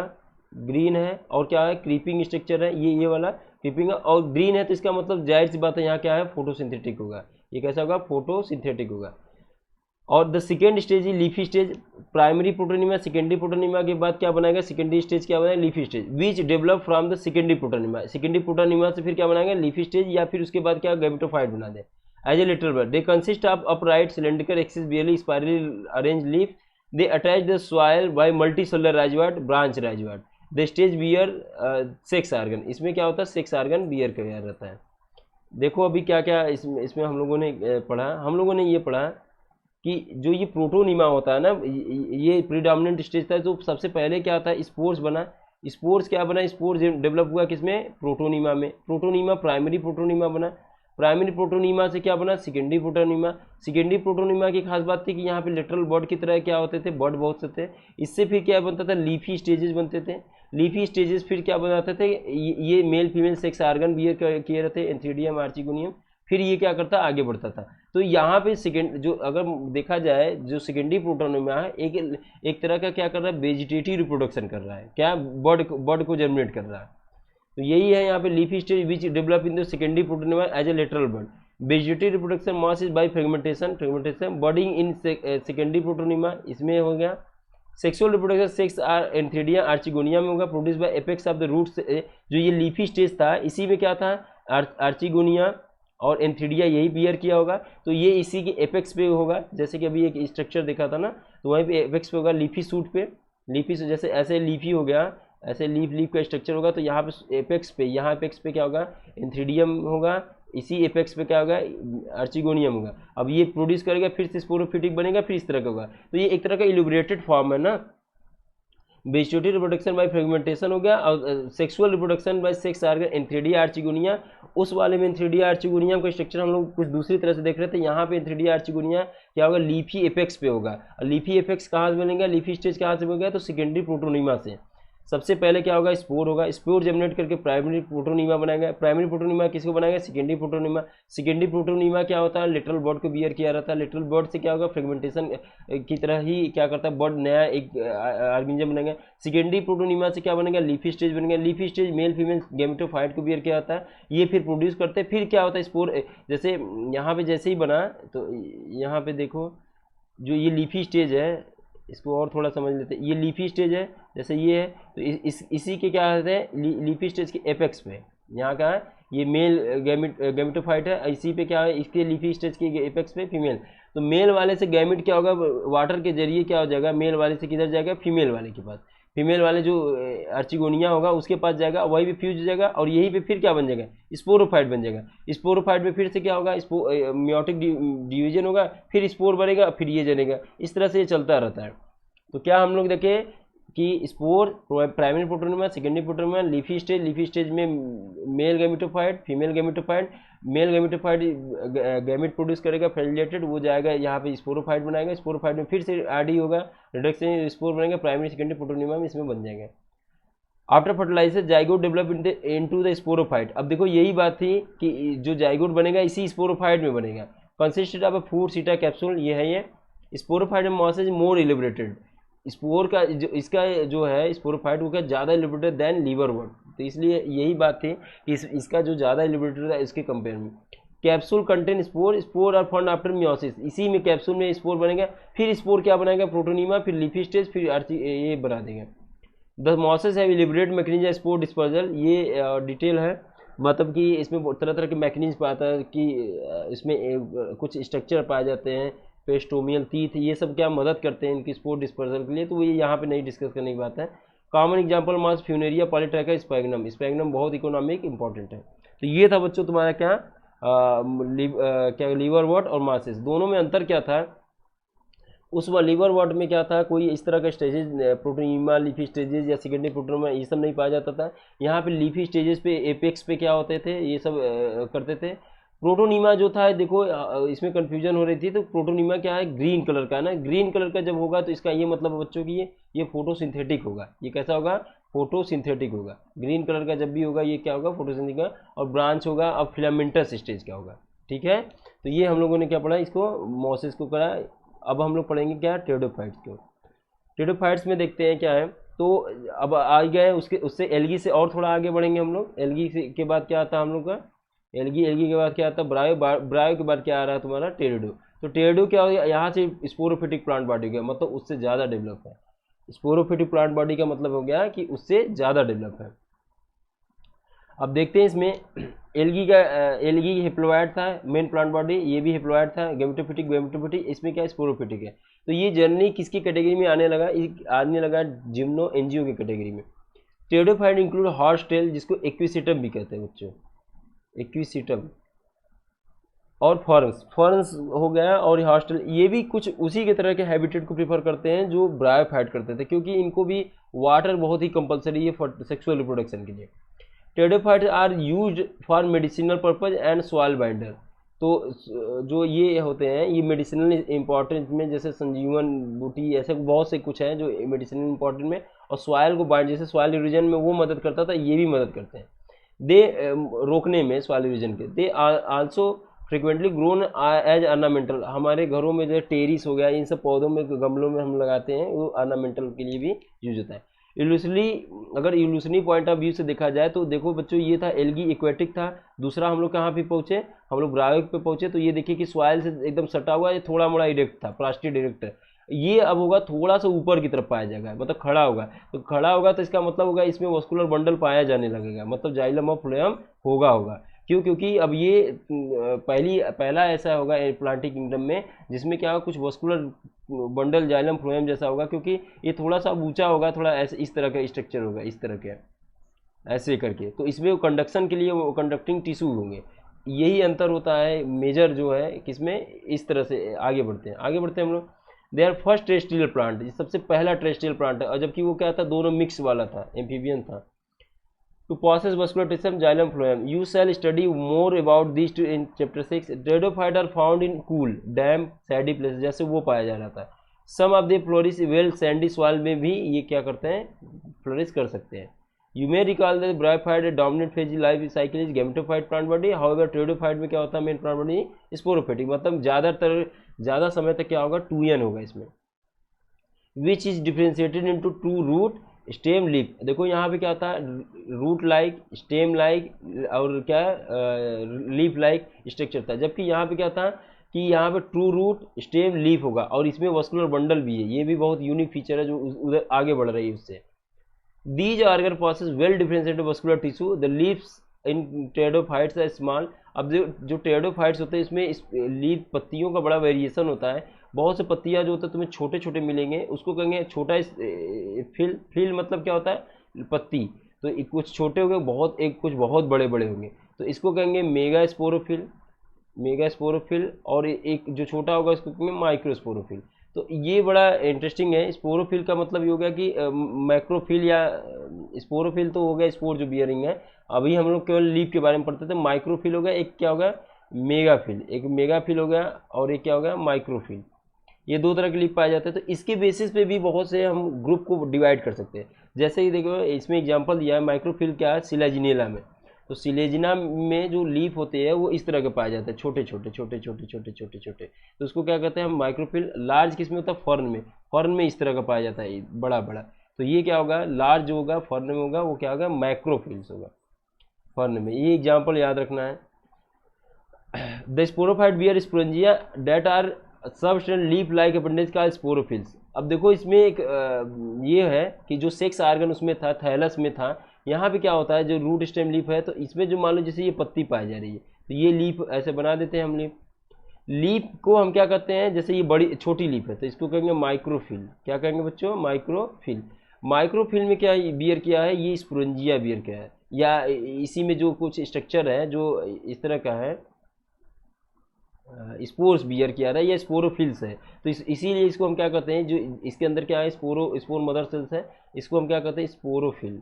ग्रीन है, और क्या है, क्रीपिंग स्ट्रक्चर है, ये वाला क्रीपिंग है, और ग्रीन है तो इसका मतलब जाहिर सी बात है यहाँ क्या है, फोटोसिंथेटिक होगा। ये कैसा होगा, फोटोसिंथेटिक होगा। और द सेकेंड स्टेज है leafy stage. Primary protonema, secondary protonema के बाद क्या बनाएगा, सेकेंडरी स्टेज क्या बनाएगा, leafy stage, which develop from the secondary protonema. Secondary protonema से फिर क्या बनाएगा, लीफी स्टेज, या फिर उसके बाद क्या गैमेटोफाइट बना दे। As a lateral bud they consist of upright cylindrical axis bearing spirally arrange leaf. They attach the soil by multicellular rhizoid branch rhizoid. The stage bear sex organ. इसमें क्या होता है, सेक्स आर्गन बियर किया रहता है। देखो अभी क्या क्या इसमें हम लोगों ने पढ़ा, हम लोगों ने ये पढ़ा कि जो ये प्रोटोनीमा होता है ना, ये प्रीडोमिनेंट स्टेज था। तो सबसे पहले क्या था, स्पोर्स बना। स्पोर्स क्या बना, स्पोर्स डेवलप हुआ किसमें, प्रोटोनीमा में। प्रोटोनीमा प्राइमरी प्रोटोनीमा बना। प्राइमरी प्रोटोनीमा से क्या बना, सेकेंडरी प्रोटोनीमा। सेकेंडरी प्रोटोनीमा की खास बात थी कि यहाँ पे लेटरल बर्ड की तरह क्या होते थे, बर्ड बहुत से थे। इससे फिर क्या बनता था, लीफी स्टेजेस बनते थे। लीफी स्टेजेस फिर क्या बनाते थे, ये male female sex organ bear किए रहते, एंथ्रीडियम आर्चिगोनियम। फिर ये क्या करता, आगे बढ़ता था। तो यहाँ पे सेकेंड जो अगर देखा जाए, जो सेकेंडरी प्रोटोनीमा है एक तरह का क्या कर रहा है, वेजिटेटिव रिप्रोडक्शन कर रहा है, क्या बर्ड को जर्मिनेट कर रहा है। तो यही है यहाँ पे leafy stage which develop in the secondary protonema as a lateral bud. Vegetative reproduction moss is by fragmentation budding in secondary protonema, इसमें हो गया। Sexual reproduction sex are antheridia archegonia में होगा, produce by apex of the roots. जो ये leafy stage था इसी में क्या था, आर्चिगोनिया और एंथ्रीडिया यही बियर किया होगा। तो ये इसी के एपेक्स पे होगा, जैसे कि अभी एक स्ट्रक्चर देखा था ना, तो वहीं पे एपेक्स पे होगा, लीफी सूट पे। लीफी सूट जैसे ऐसे लीफी हो गया, ऐसे लीफ का स्ट्रक्चर होगा। तो यहाँ पे एपेक्स पे, यहाँ एपेक्स पे क्या होगा, एंथ्रीडियम होगा, इसी एपेक्स पे क्या होगा, आर्चिगोनियम होगा। अब ये प्रोड्यूस करेगा, फिर से स्पोरोफिटिक बनेगा, फिर इस तरह का होगा। तो ये एक तरह का इलुबरेटेड फॉर्म है ना। वेजिटेटिव रिप्रोडक्शन बाय फ्रेगमेंटेशन हो गया, और sexual reproduction by sex organ antheridia archegonia. उस वाले में एंथ्रीडिया आर्चिगोनिया का स्ट्रक्चर हम लोग कुछ दूसरी तरह से देख रहे थे। यहाँ पे एंथ्रीडिया आर्चिगोनिया क्या होगा, लीफी एपेक्स पे होगा। लीफी एपेक्स कहाँ से बनेगा, लीफी स्टेज कहाँ से बनेगा, तो सेकेंडरी प्रोटोनीमा से। सबसे पहले क्या होगा, स्पोर होगा, स्पोर जर्मिनेट करके प्राइमरी प्रोटोनीमा बनाएगा। प्राइमरी प्रोटोनीमा किसको बनाएगा, सेकेंडरी प्रोटोनीमा। सेकेंडरी प्रोटोनीमा क्या होता है, लिटरल बर्ड को बियर किया रहता है। लिटरल बर्ड से क्या होगा, फ्रेगमेंटेशन की तरह ही क्या करता है, बर्ड नया एक ऑर्गेनिज्म बनेगा। सेकेंडरी प्रोटोनीमा से क्या बनेगा, लीफी स्टेज बनेगा। Leafy stage male female gametophyte को बियर किया जाता है, ये फिर प्रोड्यूस करते हैं। फिर क्या होता है, स्पोर जैसे यहाँ पे जैसे ही बना, तो यहाँ पे देखो जो ये लीफी स्टेज है, इसको और थोड़ा समझ लेते हैं। ये लीफी स्टेज है, जैसे ये है, तो इसी के क्या कहते हैं, लीफी स्टेज के एपेक्स पे यहाँ का है, ये मेल गैमेटोफाइट है। इसी पे क्या है, इसके लीफी स्टेज के एपेक्स पे फीमेल। तो मेल वाले से गैमेट क्या होगा, वाटर के जरिए क्या हो जाएगा, मेल वाले से किधर जाएगा, फीमेल वाले के पास। फीमेल वाले जो आर्चिगोनिया होगा उसके पास जाएगा, वही पे फ्यूज हो जाएगा, और यहीं पे फिर क्या बन जाएगा, स्पोरोफाइट बन जाएगा। स्पोरोफाइट में फिर से क्या होगा, मियोटिक डिवीजन होगा, फिर स्पोर बनेगा, फिर ये जनेगा। इस तरह से ये चलता रहता है। तो क्या हम लोग देखें कि spore primary protonema, secondary protonema, leafy stage में male gametophyte, female gametophyte. Male gametophyte gamete produce करेगा फ्लैजिलेटेड, वो जाएगा यहाँ पे स्पोरोफाइट बनाएगा। स्पोरोफाइट में फिर से आरडी होगा, रिडक्शन स्पोर बनेगा, प्राइमरी सेकेंडरी प्रोटोनीमा में इसमें बन जाएगा। After fertiliser zygote develop into the sporophyte. अब देखो यही बात थी कि जो जाइगोट बनेगा इसी स्पोरोफाइट में बनेगा। कंसिस्टेड ऑफ 4 सीटा कैप्सूल, ये है ये स्पोरोफाइट में मॉस इज मोर इलिबरेटेड। स्पोर का जो इसका जो है स्पोरोफाइट वो क्या ज़्यादा इलिबरेटेड देन लीवर वर्ड। तो इसलिए यही बात थी कि इसका जो ज़्यादा इलिबरेटेड है इसके कंपेयर में। Capsule contain spore are found after meiosis. इसी में कैप्सूल में स्पोर बनेगा, फिर स्पोर क्या बनाएगा, प्रोटोनीमा, फिर लीफी स्टेज, फिर ये बना देगा। The mosses have elaborate mechanism spore dispersal. ये डिटेल है, मतलब कि इसमें तरह तरह के मैकेनिज्म पाता है कि इसमें कुछ स्ट्रक्चर पाए जाते हैं, पेस्टोमियल टीथ, ये सब क्या मदद करते हैं इनकी स्पोर डिस्पर्सल के लिए। तो ये यहाँ पे नहीं डिस्कस करने की बात है। कॉमन एग्जांपल मास फ्यूनेरिया पॉलीट्रैका स्पैग्नम। स्पैग्नम बहुत इकोनॉमिक इंपॉर्टेंट है। तो ये था बच्चों तुम्हारा क्या क्या लीवर वॉट और मासेस दोनों में अंतर क्या था। उस लीवर वॉट में क्या था, कोई इस तरह का स्टेजेस प्रोटोनीमा, लीफी स्टेजेस या सेकेंडरी प्रोटोनीमा ये सब नहीं पाया जाता था। यहाँ पे लीफी स्टेजेस पे एपेक्स पे क्या होते थे, ये सब करते थे। प्रोटोनीमा जो था देखो इसमें कंफ्यूजन हो रही थी। तो प्रोटोनीमा क्या है, ग्रीन कलर का है ना, ग्रीन कलर का जब होगा तो इसका ये मतलब है बच्चों की ये फोटोसिंथेटिक होगा। ये कैसा होगा, फोटोसिंथेटिक होगा। ग्रीन कलर का जब भी होगा ये क्या होगा, फोटोसिंथेटिक का। और ब्रांच होगा अब फिलामेंटस स्टेज का होगा। ठीक है, तो ये हम लोगों ने क्या पढ़ा, इसको मोसिस को करा। अब हम लोग पढ़ेंगे क्या, टेरिडोफाइट्स को। टेरिडोफाइट्स में देखते हैं क्या है। तो अब आ गए उसके उससे एल्गी से और थोड़ा आगे बढ़ेंगे हम लोग। एल्गी के बाद क्या आता है हम लोग का, एल्गी, एल्गी के बाद क्या आता है ब्रायो, ब्रायो के बाद क्या आ रहा है तुम्हारा टेरिडो। तो टेरिडो क्या हो गया, यहाँ से स्पोरोफिटिक प्लांट बॉडी का मतलब उससे ज़्यादा डेवलप है। स्पोरोफिटिक प्लांट बॉडी का मतलब हो गया कि उससे ज़्यादा डेवलप है। अब देखते हैं इसमें एल्गी का, एल्गी हिप्लोइड था मेन प्लांट बॉडी, ये भी हिप्लोइड था, गेमेटोफिटिक गेमेटोफिटिक, इसमें क्या स्पोरोफिटिक है। तो ये जनरली किसकी कैटेगरी में आने लगा, आने लगा जिम्नो एनजीओ की कैटेगरी में। टेरिडोफाइट इंक्लूड हॉर्स टेल, जिसको एक्विसिटम भी कहते हैं बच्चों, एक्विसिटम। और फॉरेंस, फॉरेंस हो गया, और हॉस्टल, ये भी कुछ उसी के तरह के हैबिटेट को प्रीफर करते हैं जो ब्रायोफाइट करते थे, क्योंकि इनको भी वाटर बहुत ही कंपलसरी है फॉर सेक्सुअल रिप्रोडक्शन के लिए। Pteridophytes are used for medicinal purpose and soil binder. तो जो ये होते हैं ये मेडिसिनल इंपॉर्टेंट में, जैसे संजीवन बूटी, ऐसे बहुत से कुछ हैं जो मेडिसिनल इंपॉर्टेंट में, और सॉइल को बाइंड, जैसे सॉइल इरोजन में वो मदद करता था, ये भी मदद करते हैं दे रोकने में सॉइल इरोजन के। They also frequently grown as ornamental. हमारे घरों में जो टेरिस हो गया, इन सब पौधों में, गमलों में हम लगाते हैं, वो ऑर्नामेंटल के लिए भी यूज होता है। इल्यूसली, अगर इल्यूसनी पॉइंट ऑफ व्यू से देखा जाए तो देखो बच्चों, ये था एल्गी एक्वेटिक था। दूसरा हम लोग कहाँ पे पहुँचे, हम लोग ब्रायोक पे पहुँचे। तो ये देखिए कि सॉइल से एकदम सटा हुआ है, थोड़ा मोड़ा इरेक्ट था, प्लास्टिक इरेक्ट है। ये अब होगा थोड़ा सा ऊपर की तरफ पाया जाएगा, मतलब खड़ा होगा। तो खड़ा होगा तो इसका मतलब होगा इसमें वस्कुलर बंडल पाया जाने लगेगा, मतलब जाइलम ऑफ फ्लोएम होगा। क्यों, क्योंकि अब ये पहला ऐसा होगा प्लांटिक किंगडम में जिसमें क्या होगा, कुछ वस्कुलर बंडल जाइलम फ्लोएम जैसा होगा, क्योंकि ये थोड़ा सा ऊंचा होगा, थोड़ा ऐसे इस तरह का स्ट्रक्चर होगा, इस तरह के ऐसे करके। तो इसमें वो कंडक्शन के लिए वो कंडक्टिंग टिश्यू होंगे। यही अंतर होता है मेजर जो है किसमें, इस तरह से आगे बढ़ते हैं हम लोग। They are first terrestrial plant, ये सबसे पहला टेरेस्ट्रियल प्लांट है। और जबकि वो क्या था, दोनों मिक्स वाला था, एम्फीबियन था। To possess vascular tissue, xylem phloem. You shall study more about these two in chapter 6. Pteridophytes are found in cool, damp, sandy places, जैसे वो पाया जा रहा था। Some of the flourish well sandy soil में भी ये क्या करते हैं, फ्लोरिश कर सकते हैं। You may recall that bryophyte dominant phase life cycle is gametophyte plant body. However, pteridophyte में क्या होता है, मेन plant body sporophytic, मतलब ज़्यादा समय तक क्या होगा, 2n होगा इसमें। Which is differentiated into two root, stem leaf. देखो यहाँ पे क्या होता है, रूट लाइक, स्टेम लाइक, और क्या लीफ लाइक स्ट्रक्चर था। जबकि यहाँ पे क्या था कि यहाँ पे ट्रू रूट, स्टेम, लीफ होगा, और इसमें वस्कुलर बंडल भी है। ये भी बहुत यूनिक फीचर है जो उधर आगे बढ़ रही है उससे। These organ process well differentiated vascular tissue, the leaves in pteridophytes are small. अब जो टेरिडोफाइट्स होते हैं इसमें लीफ पत्तियों का बड़ा वेरिएशन होता है। बहुत से पत्तियाँ जो होता है तुम्हें छोटे छोटे मिलेंगे, उसको कहेंगे छोटा फिल मतलब क्या होता है, पत्ती। तो कुछ छोटे होंगे, बहुत एक कुछ बहुत बड़े बड़े होंगे, तो इसको कहेंगे मेगा स्पोरोफिल, मेगा स्पोरोफिल। और एक जो छोटा होगा इसको कहेंगे माइक्रो स्पोरोफिल। तो ये बड़ा इंटरेस्टिंग है। स्पोरोफिल का मतलब ये हो गया कि मैक्रोफिल, या स्पोरोफिल तो हो गया स्पोर जो बियरिंग है। अभी हम लोग केवल लीफ के बारे में पढ़ते थे। माइक्रोफिल हो गया, एक क्या होगा, मेगाफिल, एक मेगाफिल हो गया, और एक क्या हो गया, माइक्रोफिल। ये दो तरह के लीफ पाए जाते हैं। तो इसके बेसिस पे भी बहुत से हम ग्रुप को डिवाइड कर सकते हैं। जैसे ही देखो इसमें एग्जांपल दिया है, माइक्रोफिल क्या है, सिलेजिनेला में। तो सिलेजिना में जो लीफ होते हैं वो इस तरह के पाए जाते हैं, छोटे छोटे छोटे छोटे छोटे छोटे छोटे। तो उसको क्या कहते हैं हम, माइक्रोफिल। लार्ज किस में होता है, फर्न में। फर्न में इस तरह का पाया जाता है, बड़ा बड़ा। तो ये क्या होगा, लार्ज जो होगा फर्न में होगा, वो क्या होगा, माइक्रोफिल्स होगा फर्न में। ये एग्जाम्पल याद रखना है। The sporophyte bear sporangia that are subtended leaf like appendage का स्पोरोफिल्स। अब देखो इसमें एक ये है कि जो सेक्स आर्गन उसमें था, थैलस में था। यहाँ पे क्या होता है, जो रूट स्टेम लीफ है, तो इसमें जो मान लो जैसे ये पत्ती पाई जा रही है, तो ये लीफ ऐसे बना देते हैं हम। लीफ को हम क्या कहते हैं, जैसे ये बड़ी छोटी लीफ है तो इसको कहेंगे माइक्रोफिल। क्या कहेंगे बच्चों, माइक्रोफिल। माइक्रोफिल में क्या बियर किया है, ये स्पोरेंजिया बियर किया है, या इसी में जो कुछ स्ट्रक्चर है जो इस तरह का है, स्पोर्स बियर किया रहा है, या स्पोरोफिल्स है। तो इसीलिए इसको हम क्या कहते हैं, जो इसके अंदर क्या है, स्पोर मदर सेल्स है, इसको हम क्या कहते हैं, स्पोरोफिल।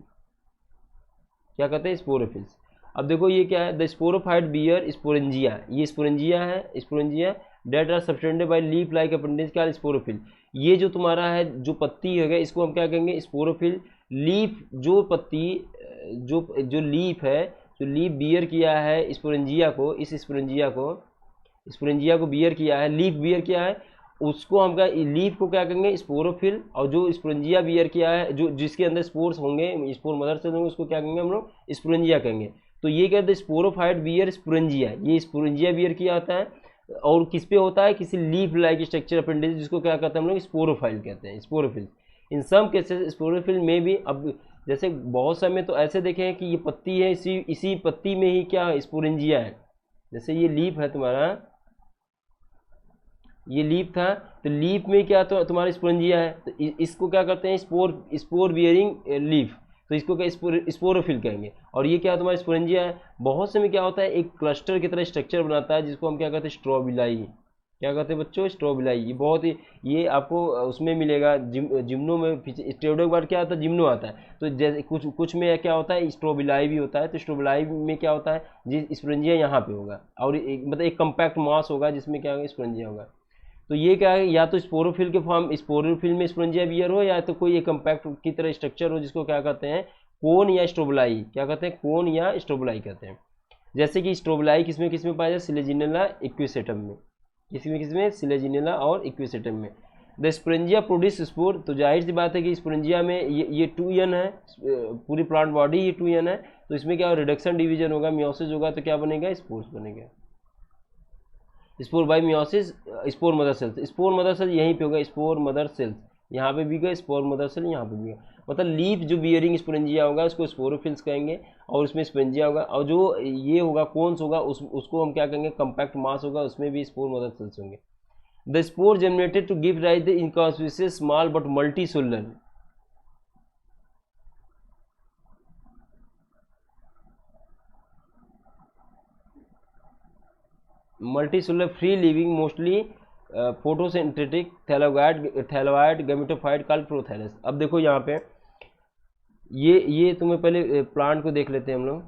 क्या कहते हैं, स्पोरोफिल्स। अब देखो ये क्या है, द स्पोरोफाइट बियर स्पोरेंजिया, ये स्पोरेंजिया है, sporangia that are subtended by leaf like appendage का स्पोरोफिल। ये जो तुम्हारा है जो पत्ती है इसको हम क्या कहेंगे, स्पोरोफिल। लीफ जो पत्ती जो जो लीफ है, जो लीफ बियर किया है स्पोरेंजिया को, इस स्पोरेंजिया को बियर किया है, लीफ बियर किया है, उसको हम क्या, लीफ को क्या कहेंगे स्पोरोफिल, और जो स्पोरेंजिया बियर किया है, जो जिसके अंदर स्पोर्स होंगे, स्पोर मदर सेल होंगे, उसको क्या कहेंगे हम लोग, स्पोरेंजिया कहेंगे। तो ये क्या है, स्पोरोफाइट बियर स्पोरेंजिया, ये स्पोरेंजिया बियर किया होता है और किस पे होता है, किसी लीफ लाइक स्ट्रक्चर अपेंडेज, जिसको क्या कहते हैं हम लोग, स्पोरोफाइल कहते हैं, स्पोरोफिल। इन सम केसेस स्पोरोफिल में भी, अब जैसे बहुत समय तो ऐसे देखे हैं कि ये पत्ती है, इसी पत्ती में ही क्या स्पोरेंजिया है। जैसे ये लीफ है तुम्हारा, ये लीफ था, तो लीफ में क्या तो तुम्हारा स्पोरेंजिया है, तो इसको क्या करते हैं, स्पोर बियरिंग लीफ, तो इसको क्या स्पोरोफिल कहेंगे। और ये क्या तुम्हारा स्पोरेंजिया है। बहुत समय क्या होता है, एक क्लस्टर की तरह स्ट्रक्चर बनाता है, जिसको हम क्या कहते हैं, स्ट्रोबिलाई। क्या कहते हैं बच्चों, स्ट्रोबिलाई। ये बहुत ही, ये आपको उसमें मिलेगा जिम्नो में, स्टेरॉइड के बाद क्या आता है, जिम्नो आता है। तो जैसे कुछ में क्या होता है, स्ट्रोबिलाई भी होता है। तो स्ट्रोबिलाई में क्या होता है, जिस स्पोरेंजिया यहाँ पे होगा, और मतलब एक कम्पैक्ट मास होगा जिसमें क्या होगा, स्पोरेंजिया होगा। तो ये क्या है, या तो स्पोरोफिल के फॉर्म, स्पोरोफिल में स्पोरेंजिया बियर हो, या तो कोई एक कम्पैक्ट की तरह स्ट्रक्चर हो, जिसको क्या कहते हैं, कोन या स्ट्रोबलाई। क्या कहते हैं, कोन या स्ट्रोबलाई कहते हैं। जैसे कि स्ट्रोबलाई किसमें किसमें पाया जाए, सिलेजिनेला इक्विसेटम में, किसमें सिलेजिनेला और इक्विसेटम में। द स्पोरेंजिया प्रोड्यूस स्पोर, तो जाहिर सी बात है कि स्पोरेंजिया में ये 2n है, पूरी प्लांट बॉडी ये 2n है, तो इसमें क्या रिडक्शन डिवीजन होगा, मियोसिस होगा, तो क्या बनेगा, स्पोर्स बनेगा। Spore by meiosis, spore mother cells, spore mother cell यहीं पे होगा, स्पोर मदर सेल्स यहाँ पे भी गए, स्पोर मदर सेल यहाँ पे भी गए। मतलब लीफ जो बियरिंग स्पोरेंजिया होगा उसको स्पोरोफिल्स कहेंगे, और उसमें स्पोरेंजिया होगा, और जो ये होगा कोन्स होगा, उसको हम क्या कहेंगे, कम्पैक्ट मास होगा, उसमें भी स्पोर मदर सेल्स होंगे। The spore generated to give rise the inconspicuous small but multi solar, multicellular free living mostly photosynthetic thalloid gametophyte called prothallus. अब देखो यहाँ पे ये तुम्हें पहले प्लांट को देख लेते हैं हम लोग।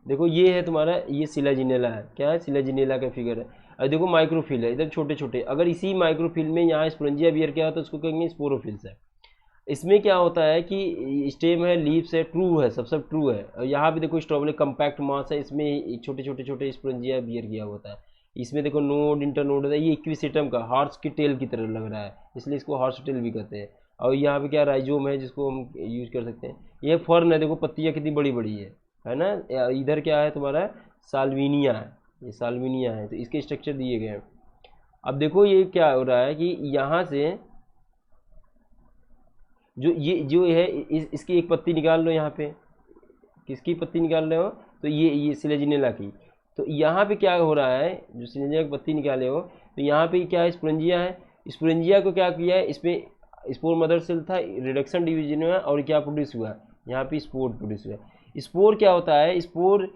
देखो ये है तुम्हारा, ये सिलाजिनेला है, क्या है, सिलाजिनेला का फिगर है। अब देखो माइक्रोफिल है इधर छोटे छोटे, अगर इसी माइक्रोफिल में यहाँ स्पोरेंजिया बियर क्या होता है, उसको कहेंगे स्पोरोफिल्स है। इसमें क्या होता है कि स्टेम है, लीव्स है, ट्रू है, सब ट्रू है। और यहाँ पे देखो स्ट्रॉबेरी कम्पैक्ट मास है, इसमें छोटे छोटे छोटे स्पोरेंजिया बियर किया होता है। इसमें देखो नोड इंटरनोड होता है, ये इक्विसेटम का हॉर्स की टेल की तरह लग रहा है, इसलिए इसको हॉर्स टेल भी कहते हैं। और यहाँ पे क्या राइजोम है, जिसको हम यूज कर सकते हैं। ये फर्न है, देखो पत्तियाँ कितनी बड़ी बड़ी है ना। इधर क्या है तुम्हारा, साल्विनिया है, ये साल्विनिया है, तो इसके स्ट्रक्चर दिए गए हैं। अब देखो ये क्या हो रहा है कि यहाँ से जो है इसकी एक पत्ती निकाल लो, यहाँ पे किसकी पत्ती निकाल रहे हो, तो ये सिलेजिनेला की। तो यहाँ पे क्या हो रहा है, जो सिलेजिनेला की पत्ती निकाले हो, तो यहाँ पे क्या है, स्पोरेंजिया है। स्पोरेंजिया को क्या किया है, इसमें स्पोर मदर सेल था, रिडक्शन डिवीजन हुआ, और क्या प्रोड्यूस हुआ, यहाँ पे स्पोर प्रोड्यूस हुआ। स्पोर क्या होता है, स्पोर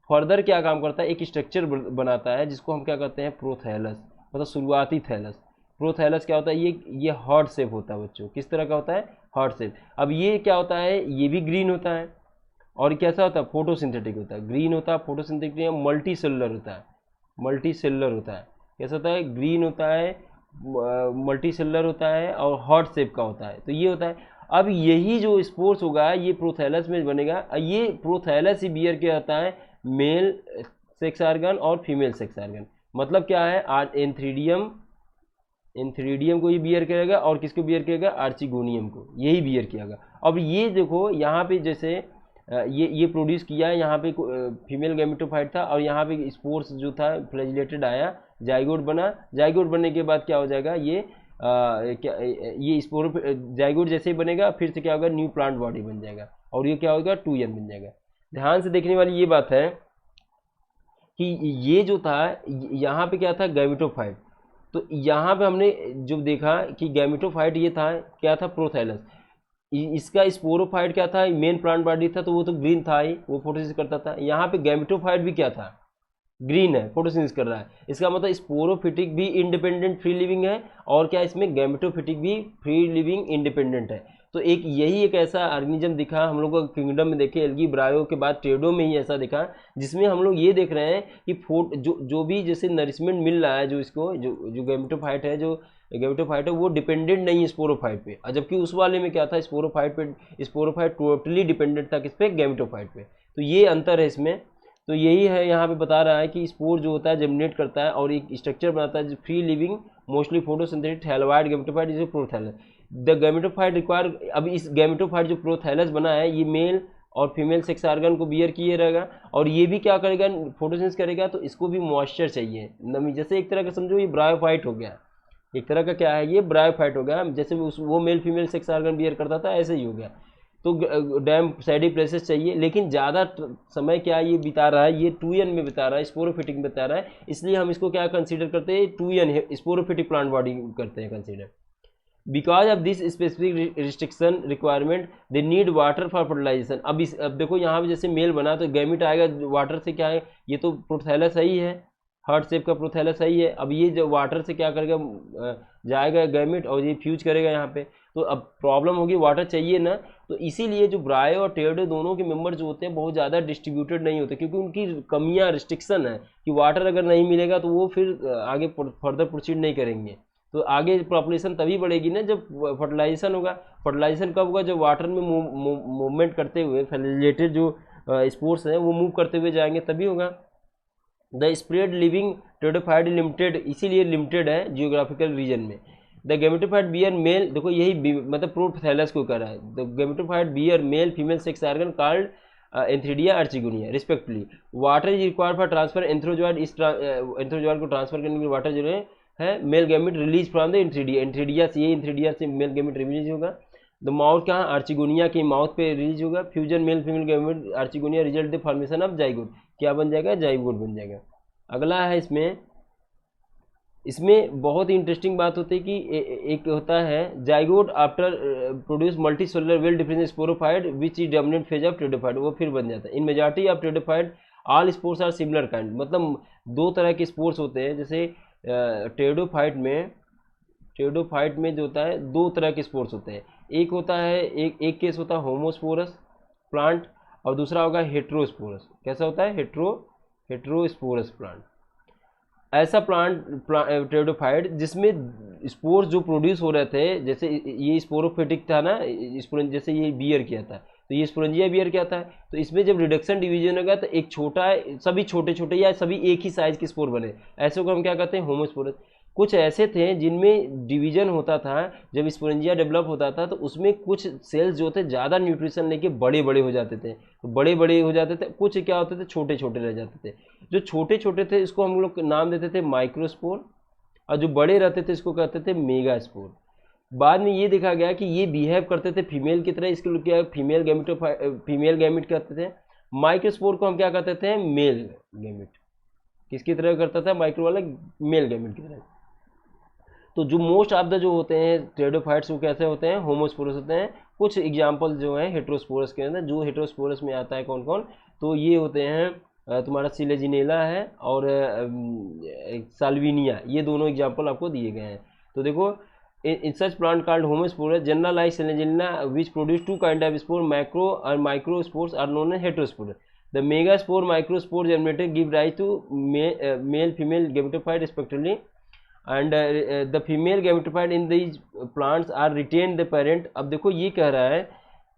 फर्दर क्या काम करता है, एक स्ट्रक्चर बनाता है, जिसको हम क्या कहते हैं, प्रोथैलस, मतलब शुरुआती थैलस। प्रोथैलस क्या होता है, ये हार्ट शेप होता है बच्चों, किस तरह का होता है, हार्ट शेप। अब ये क्या होता है, ये भी ग्रीन होता है, और कैसा होता है, फोटोसिंथेटिक होता है, ग्रीन होता है, फोटोसिंथेटिक, मल्टी सेलुलर होता है, मल्टी सेलुलर होता है। कैसा होता है, ग्रीन होता है, मल्टी सेलुलर होता है, और हार्ट शेप का होता है, तो ये होता है। अब यही जो स्पोर्स होगा ये प्रोथैलस में बनेगा। ये प्रोथैलस ही बियर किया जाता है मेल सेक्स ऑर्गन और फीमेल सेक्स ऑर्गन। मतलब क्या है, एंथ्रीडियम को ही बियर करेगा, और किसको बियर करेगा, आर्चिगोनियम को, यही बियर कियागा। अब ये देखो यहाँ पे जैसे ये प्रोड्यूस किया है, यहाँ पे फीमेल गैमेटोफाइट था, और यहाँ पे स्पोर्स जो था फ्लैजिलेटेड आया, जाइगोट बना, जाइगोट बनने के बाद क्या हो जाएगा, ये स्पोर जाइगोट जैसे ही बनेगा, फिर से क्या होगा, न्यू प्लांट बॉडी बन जाएगा, और ये क्या होगा, 2n बन जाएगा। ध्यान से देखने वाली ये बात है कि ये जो था, यहाँ पे क्या था, गैमेटोफाइट। तो यहाँ पे हमने जो देखा कि गैमेटोफाइट ये था, क्या था, प्रोथैलस। इसका स्पोरोफाइट क्या था, मेन प्लांट बॉडी था, तो वो तो ग्रीन था ही, वो फोटोसिंथेसिस करता था। यहाँ पे गैमेटोफाइट भी क्या था, ग्रीन है, फोटोसिंथेसिस कर रहा है। इसका मतलब स्पोरोफिटिक भी इंडिपेंडेंट फ्री लिविंग है, और क्या इसमें गैमेटोफिटिक भी फ्री लिविंग इंडिपेंडेंट है। तो एक यही एक ऐसा ऑर्गेनिज्म दिखा हम लोग को किंगडम में, देखे एल्गी ब्रायो के बाद टेडो में ही ऐसा दिखा, जिसमें हम लोग ये देख रहे हैं कि जो भी जैसे नरिशमेंट मिल रहा है, जो इसको जो गैमेटोफाइट है, जो गैमेटोफाइट है वो डिपेंडेंट नहीं है स्पोरोफाइट पे, जबकि उस वाले में क्या था, स्पोरोफाइट टोटली डिपेंडेंट था किस पे, गैमेटोफाइट पे। तो ये अंतर है इसमें। तो यही है यहाँ पे बता रहा है कि स्पोर जो होता है जर्मिनेट करता है और एक स्ट्रक्चर बनाता है free living mostly photosynthetic thalloid gametophyte is prothallus. The gametophyte require, अब इस गैमेटोफाइट जो प्रोथैलस बना है ये मेल और फीमेल सेक्स ऑर्गन को बियर किए रहेगा, और ये भी क्या करेगा, फोटोसिंथेसिस करेगा, तो इसको भी मॉइस्चर चाहिए, नमी। जैसे एक तरह का समझो ये ब्रायोफाइट हो गया, एक तरह का क्या है ये ब्रायोफाइट हो गया, जैसे वो male female sex organ bear करता था ऐसे ही हो गया। तो डैम सैडी प्लेसेस चाहिए, लेकिन ज़्यादा समय क्या ये बिता रहा है, ये 2n में बिता रहा है, स्पोरोफिटिक में बिता रहा है, इसलिए हम इसको क्या कंसीडर करते हैं, 2n स्पोरोफिटिक प्लांट बॉडी करते हैं consider. Because of this specific restriction requirement they need water for fertilisation. अब देखो यहाँ पे जैसे मेल बना तो गैमिट आएगा वाटर से, क्या है ये तो प्रोथैलस ही है, हार्ट शेप का प्रोथैलस सही है। अब ये जो वाटर से क्या करेगा, जाएगा गैमिट और ये फ्यूज करेगा यहाँ पे, तो अब प्रॉब्लम होगी, वाटर चाहिए ना। तो इसीलिए जो ब्रायो और टेडो दोनों के मेंबर जो होते हैं बहुत ज़्यादा डिस्ट्रीब्यूटेड नहीं होते, क्योंकि उनकी कमियाँ रिस्ट्रिक्शन है कि वाटर अगर नहीं मिलेगा तो वो फिर आगे फर्दर प्रोसीड नहीं करेंगे। तो आगे पॉपुलेशन तभी बढ़ेगी ना जब फर्टिलाइजेशन होगा। फर्टिलाइजेशन कब होगा, जब वाटर में मूवमेंट करते हुए फैसिलिटेटेड जो स्पोर्ट्स हैं वो मूव करते हुए जाएंगे तभी होगा। The spread living pteridophyte limited, इसीलिए लिमिटेड है जियोग्राफिकल रीजन में। द गैमेटोफाइट बियर मेल, देखो यही मतलब प्रोथैलस को कर रहा है, the gametophyte bear male female sex organ called antheridia और archegonia respectively. Water is required for transfer antherozoid, इस एंथ्रोजॉइड को ट्रांसफर करने के लिए वाटर जो है male gamete release from the antheridia, antheridia से, ये एंथ्रीडिया से मेल गैमेट रिलीज होगा। द माउथ कहाँ, आर्चिगोनिया के माउथ पे रिलीज होगा। Fusion male female gamete archegonia result the formation of zygote, क्या बन जाएगा, जाइगोट बन जाएगा। अगला है इसमें बहुत ही इंटरेस्टिंग बात होती है कि एक होता है zygote after produce multi cellular well different sporophyte which is dominant phase of pteridophyte, वो फिर बन जाता है। In majority of pteridophyte all spores are similar kind, मतलब दो तरह के स्पोर्स होते हैं। जैसे टेडोफाइट में जो होता है दो तरह के स्पोर्स होते हैं, एक होता है एक केस होता है होमोस्पोरस प्लांट और दूसरा होगा हेट्रोस्पोरस। कैसा होता है, हेट्रोस्पोरस प्लांट। ऐसा प्लांट टेडोफाइट जिसमें स्पोर्स जो प्रोड्यूस हो रहे थे, जैसे ये स्पोरोफिटिक था ना, जैसे ये बियर किया था तो ये स्पोरेंजिया बियर क्या था, तो इसमें जब रिडक्शन डिवीजन होगा तो एक छोटा, सभी छोटे छोटे या सभी एक ही साइज के स्पोर बने, ऐसे को हम क्या कहते हैं, होमोस्पोरस। कुछ ऐसे थे जिनमें डिवीजन होता था, जब स्पोरेंजिया डेवलप होता था तो उसमें कुछ सेल्स जो थे ज़्यादा न्यूट्रिशन लेके बड़े बड़े हो जाते थे, तो बड़े बड़े हो जाते थे, कुछ क्या होते थे छोटे छोटे रह जाते थे। जो छोटे छोटे थे इसको हम लोग नाम देते थे माइक्रोस्पोर, और जो बड़े रहते थे इसको कहते थे मेगास्पोर। बाद में ये देखा गया कि ये बिहेव करते थे फीमेल की तरह, इसके लिए क्या फीमेल गैमेट कहते थे। माइक्रोस्पोर को हम क्या कहते थे, मेल गैमेट। किसकी तरह करता था, माइक्रो वाला मेल गैमेट की तरह। तो जो मोस्ट ऑफ द जो होते हैं टेडोफाइट्स वो कैसे होते हैं, होमोस्पोरस होते हैं। कुछ एग्जाम्पल जो हैं हेट्रोस्पोरस के अंदर, जो हेट्रोस्पोरस में आता है कौन कौन, तो ये होते हैं तुम्हारा सिलेजिनेला है और साल्विनिया, ये दोनों एग्जाम्पल आपको दिए गए हैं। तो देखो in such plant called homospores generalized Selegina which produce two kind of spore, macro and microspores are known as heterospores. The megaspore microspore germinated give rise to male female gametophyte respectively, and the female gametophyte in these plants are retained the parent। अब देखो ये कह रहा है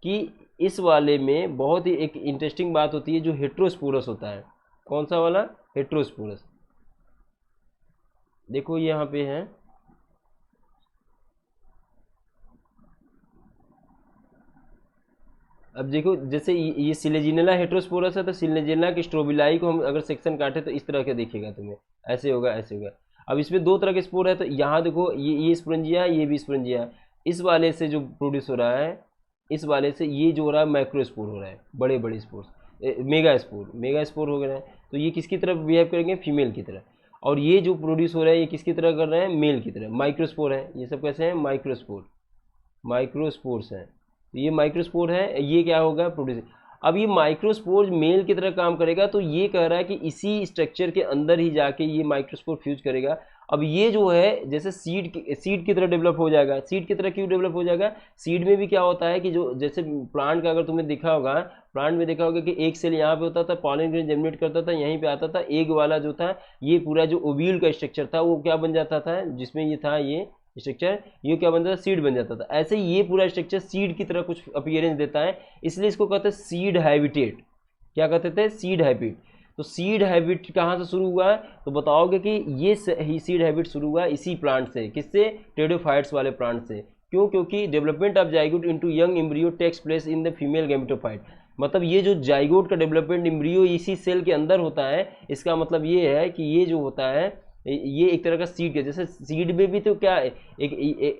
कि इस वाले में बहुत ही एक इंटरेस्टिंग बात होती है जो हेट्रोस्पोरस होता है। कौन सा वाला, हेट्रोस्पोरस। देखो ये यहाँ पे है, अब देखो जैसे ये सिलेजिनेला हेट्रोस्पोरस है, तो सिलेजिनेला की स्ट्रोबिलाई को हम अगर सेक्शन काटे तो इस तरह का दिखेगा तुम्हें, ऐसे होगा ऐसे होगा। अब इसमें दो तरह के स्पोर है, तो यहाँ देखो ये स्पोरेंजिया, ये भी स्पोरेंजिया। इस वाले से जो प्रोड्यूस हो रहा है, इस वाले से ये जो हो रहा है माइक्रोस्पोर हो रहा है, बड़े बड़े स्पोर्स, मेगा स्पोर हो गए हैं। तो ये किसकी तरफ बिहेव करेंगे, फीमेल की तरह। और ये जो प्रोड्यूस हो रहा है ये किसकी तरह कर रहे हैं, मेल की तरह। माइक्रोस्पोर है, ये सब कैसे हैं, माइक्रोस्पोर्स हैं। तो ये माइक्रोस्पोर है, ये क्या होगा, प्रोड्यूस। अब ये माइक्रोस्पोर मेल की तरह काम करेगा, तो ये कह रहा है कि इसी स्ट्रक्चर के अंदर ही जाके ये माइक्रोस्पोर फ्यूज करेगा। अब ये जो है जैसे सीड की तरह डेवलप हो जाएगा। सीड की तरह क्यों डेवलप हो जाएगा? सीड में भी क्या होता है कि जो जैसे प्लांट का अगर तुमने देखा होगा, प्लांट में देखा होगा कि एक सेल यहाँ पे होता था, पॉलन ग्रेन जनरेट करता था, यहीं पे आता था, एग वाला जो था, ये पूरा जो ओव्यूल का स्ट्रक्चर था वो क्या बन जाता था, जिसमें ये था ये स्ट्रक्चर, ये क्या बनता था, सीड बन जाता था। ऐसे ही ये पूरा स्ट्रक्चर सीड की तरह कुछ अपीयरेंस देता है, इसलिए इसको कहते हैं सीड हैबिटेट। क्या कहते थे? Seed habit. तो सीड हैबिट कहाँ से शुरू हुआ है? तो बताओगे कि ये सीड हैबिट शुरू हुआ इसी प्लांट से। किससे? टेरिडोफाइट्स वाले प्लांट से। क्यों? क्योंकि development of zygote into young embryo takes place in the female gametophyte. मतलब ये जो जाइगोट का डेवलपमेंट एम्ब्रियो इसी सेल के अंदर होता है, इसका मतलब ये है कि ये जो होता है ये एक तरह का सीड के जैसे, सीड में भी तो क्या है, एक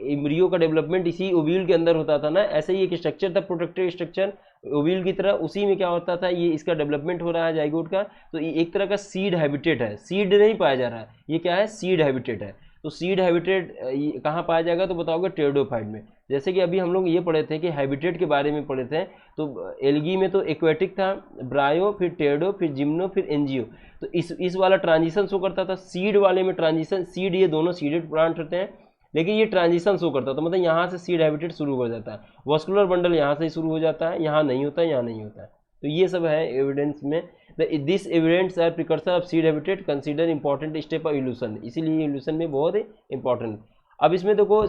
एम्ब्रियो का डेवलपमेंट इसी ओव्यूल के अंदर होता था ना, ऐसे ही एक स्ट्रक्चर था, प्रोटेक्टिव स्ट्रक्चर ओव्यूल की तरह, उसी में क्या होता था, ये इसका डेवलपमेंट हो रहा है जाइगोट का। तो ये एक तरह का सीड हैबिटेट है, सीड नहीं पाया जा रहा है, ये क्या है? सीड हैबिटेट है। तो सीड हैबिटेट कहाँ पाया जाएगा? तो बताओगे टेरिडोफाइट में। जैसे कि अभी हम लोग ये पढ़े थे कि हैबिटेट के बारे में पढ़े थे, तो एल्गी में तो एक्वेटिक था, ब्रायो, फिर टेरिडो, फिर जिम्नो, फिर एनजियो। तो इस वाला ट्रांजिशन शो करता था। सीड वाले में ट्रांजिशन, सीड ये दोनों सीडेड प्लांट होते हैं, लेकिन ये ट्रांजिशन शो करता था, मतलब यहाँ से सीड हैबिटेट शुरू हो जाता है, वस्कुलर बंडल यहाँ से ही शुरू हो जाता है, यहाँ नहीं होता है, यहाँ नहीं होता है। तो ये सब है एविडेंस में। This evidence are precursor of seed habitat, consider important step of evolution, इसीलिए इवोल्यूशन में बहुत इंपॉर्टेंट। अब इसमें देखो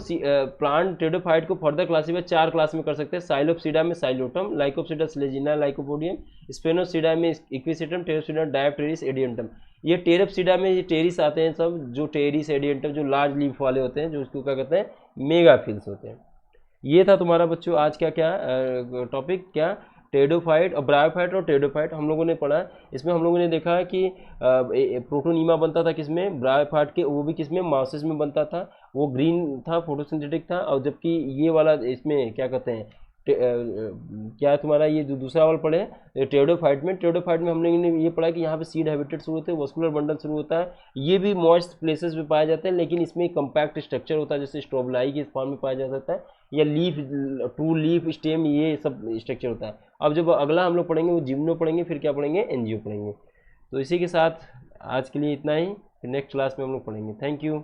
प्लांट टेरिडोफाइट को फर्दर क्लासिफाई 4 क्लास में कर सकते हैं। साइलोप्सिडा में Psilotum, Lycopsida Selaginella Lycopodium, Sphenopsida में इक्विसेटम, टेरिडोसिडा डायोप्टेरिस एडियंटम। ये टेरिडोसिडा में ये टेरिस आते हैं सब, जो टेरिस एडियंटम जो लार्ज लीफ वाले होते हैं, जो उसको क्या कहते हैं, मेगाफिल्स होते हैं। ये था तुम्हारा बच्चों आज क्या क्या टॉपिक, क्या टेरिडोफाइट और ब्रायोफाइट और टेरिडोफाइट हम लोगों ने पढ़ा। इसमें हम लोगों ने देखा है कि प्रोटोनीमा बनता था किसमें, ब्रायोफाइट के, वो भी किसमें, माउसेस में बनता था, वो ग्रीन था, फोटोसिंथेटिक था। और जबकि ये वाला इसमें क्या कहते हैं, क्या है तुम्हारा ये जो दूसरा वाला पढ़े टेरिडोफाइट में, टेरिडोफाइट में हमने ये पढ़ा कि यहाँ पे सीड हैबिटेट शुरू होते हैं, वस्कुलर बंडल शुरू होता है, ये भी मॉइस्ट प्लेसेस पे पाए जाते हैं, लेकिन इसमें कम्पैक्ट स्ट्रक्चर होता है, जैसे स्ट्रोबलाई के फॉर्म में पाया जा सकता है, या लीफ, ट्रू लीफ, स्टेम, ये सब स्ट्रक्चर होता है। अब जब अगला हम लोग पढ़ेंगे वो जिम्नो पढ़ेंगे, फिर क्या पढ़ेंगे, एनजियो पढ़ेंगे। तो इसी के साथ आज के लिए इतना ही, फिर नेक्स्ट क्लास में हम लोग पढ़ेंगे। Thank you.